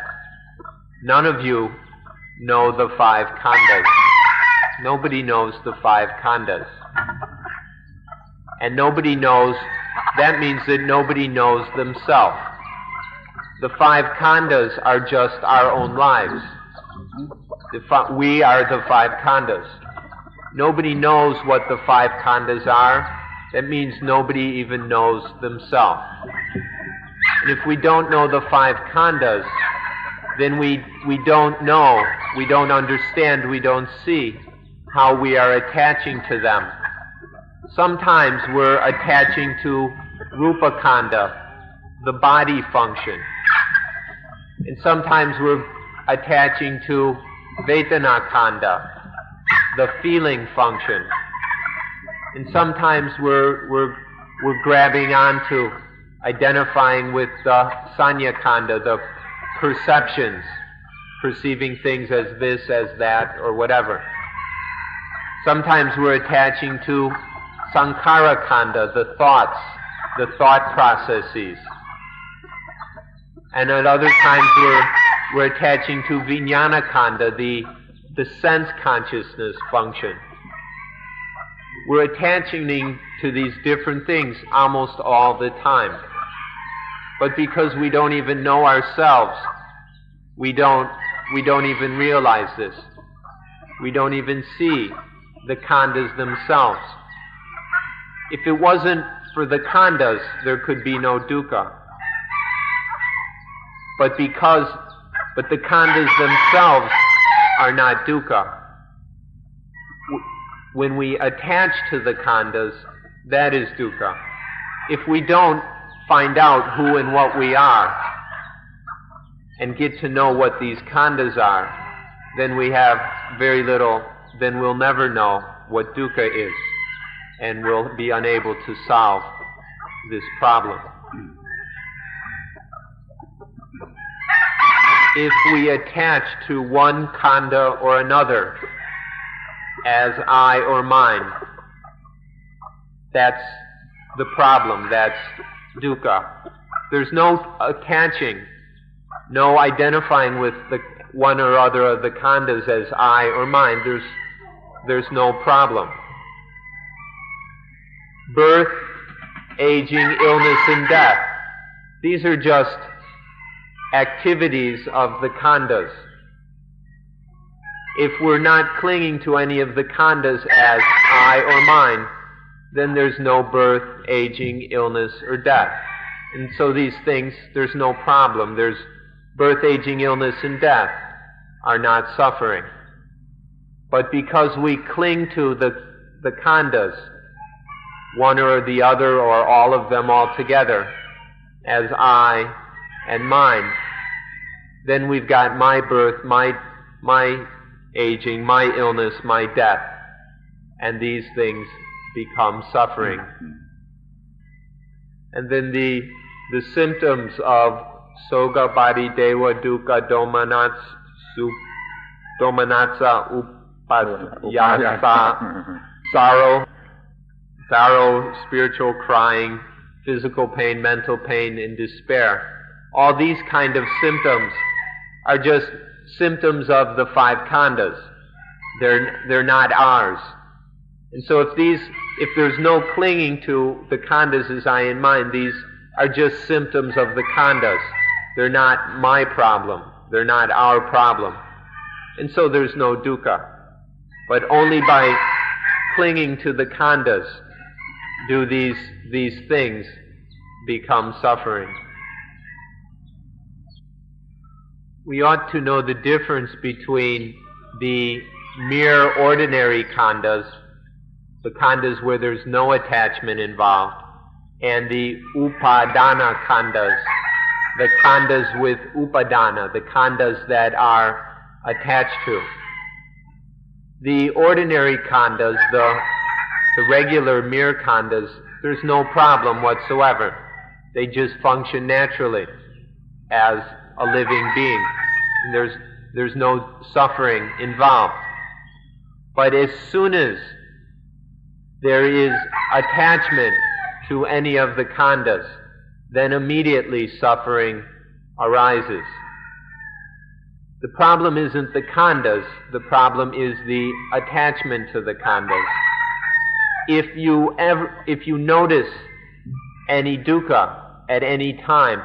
none of you know the 5 khandhas. Nobody knows the 5 khandhas. And nobody knows, that means that nobody knows themselves. The 5 khandhas are just our own lives. We are the 5 khandhas. Nobody knows what the 5 khandhas are. That means nobody even knows themselves. And if we don't know the 5 khandhas, then we don't know, we don't understand, we don't see how we are attaching to them. Sometimes we're attaching to rupa khandha, the body function. And sometimes we're attaching to vedana khandha, the feeling function. And sometimes we're grabbing onto, identifying with the sanya khandha, the perceptions, perceiving things as this, as that, or whatever. Sometimes we're attaching to sankhara khandha, the thoughts, the thought processes. And at other times we're attaching to vijnana khandha, the sense consciousness function. We're attaching to these different things almost all the time. But because we don't even know ourselves, we don't even realize this. We don't even see the khandhas themselves. If it wasn't for the khandhas, there could be no dukkha. But the khandhas themselves are not dukkha. When we attach to the khandhas, that is dukkha. If we don't find out who and what we are, and get to know what these khandhas are, then we have very little, then we'll never know what dukkha is, and we'll be unable to solve this problem. If we attach to one khandha or another as I or mine, that's the problem, that's dukkha. There's no attaching, no identifying with the one or other of the khandhas as I or mine. There's no problem. Birth, aging, illness, and death. These are just activities of the khandhas. If we're not clinging to any of the khandhas as I or mine, then there's no birth, aging, illness, or death. And so these things, there's no problem. There's birth, aging, illness, and death are not suffering. But because we cling to the khandhas, one or the other or all of them all together, as I and mine, then we've got my birth, my aging, my illness, my death, and these things become suffering. And then the symptoms of Soga Badi Deva Dukkha Domanatsa Upayasa, sorrow, spiritual crying, physical pain, mental pain, and despair. All these kind of symptoms are just symptoms of the five khandas. They're not ours. And so if there's no clinging to the khandas as I and mine, these are just symptoms of the khandas. They're not my problem. They're not our problem. And so there's no dukkha. But only by clinging to the khandas do these things become suffering. We ought to know the difference between the mere ordinary khandas, the khandas where there's no attachment involved, and the upadana khandas, the khandas with upadana, the khandas that are attached to. The ordinary khandas, the regular mere khandas, there's no problem whatsoever. They just function naturally as a living being. And there's no suffering involved. But as soon as there is attachment to any of the khandas, then immediately suffering arises. The problem isn't the khandas, the problem is the attachment to the khandas. If you notice any dukkha at any time,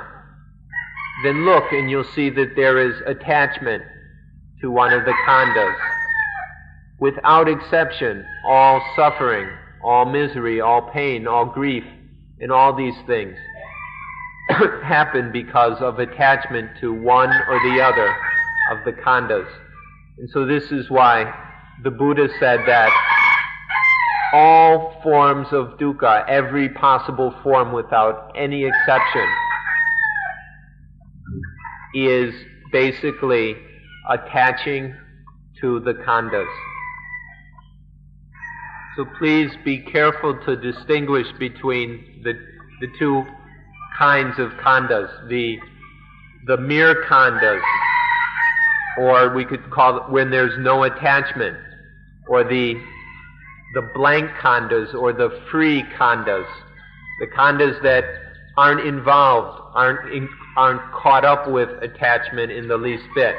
then look and you'll see that there is attachment to one of the khandas. Without exception, all suffering, all misery, all pain, all grief, and all these things happen because of attachment to one or the other of the khandas. And so this is why the Buddha said that all forms of dukkha, every possible form without any exception, is basically attaching to the khandas. So please be careful to distinguish between the two kinds of khandas, the mere khandas, or we could call it when there's no attachment, or the blank khandas or the free khandas, the khandas that aren't involved, aren't caught up with attachment in the least bit.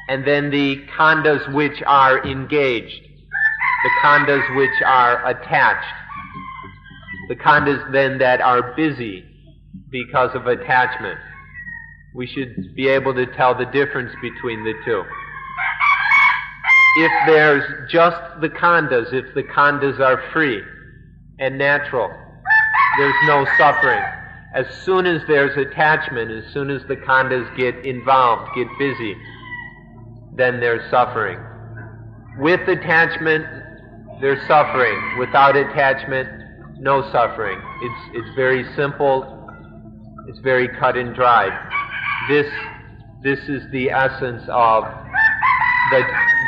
And then the khandas which are engaged, the khandas which are attached, the khandas then that are busy because of attachment. We should be able to tell the difference between the two. If there's just the khandas, if the khandas are free and natural, there's no suffering. As soon as there's attachment, as soon as the khandas get involved, get busy, then there's suffering. With attachment, there's suffering. Without attachment, no suffering. It's very simple. It's very cut and dried. This is the essence of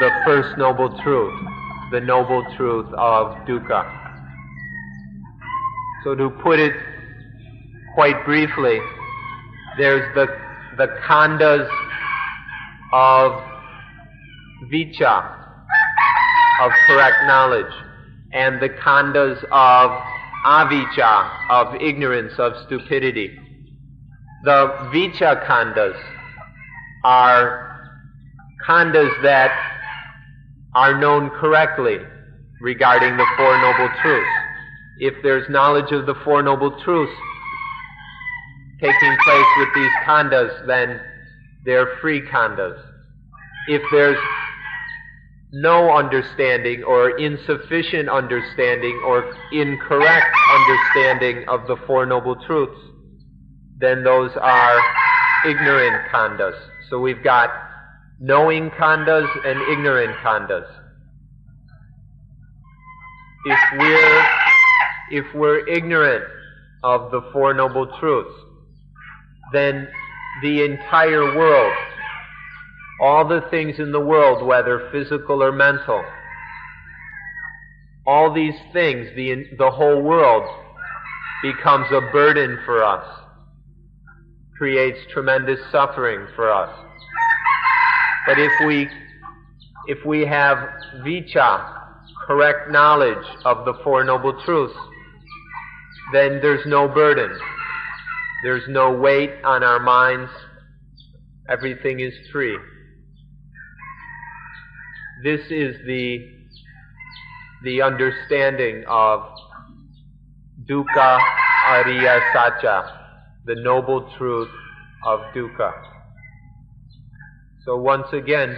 the first noble truth, the noble truth of dukkha. So to put it quite briefly, there's the khandas of vicca, of correct knowledge, and the khandas of avicca, of ignorance, of stupidity. The vicca khandas are khandas that are known correctly regarding the Four Noble Truths. If there's knowledge of the Four Noble Truths taking place with these khandas, then they're free khandas. If there's no understanding or insufficient understanding or incorrect understanding of the Four Noble Truths, then those are ignorant khandas. So we've got knowing khandas and ignorant khandas. If we're ignorant of the Four Noble Truths, then the entire world, all the things in the world, whether physical or mental, all these things, the whole world, becomes a burden for us. creates tremendous suffering for us. But if we have vicha, correct knowledge of the Four Noble Truths, then there's no burden. There's no weight on our minds. Everything is free. This is the understanding of dukkha ariya satcha, the noble truth of dukkha. So once again,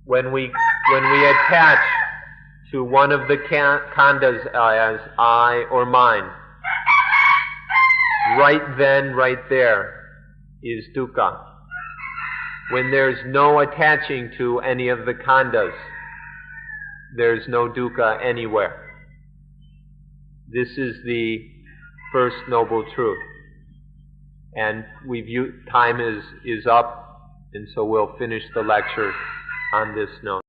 when we attach to one of the khandhas as I or mine, right then, right there is dukkha. When there's no attaching to any of the khandhas, there's no dukkha anywhere. This is the first noble truth. And time is up, and so we'll finish the lecture on this note.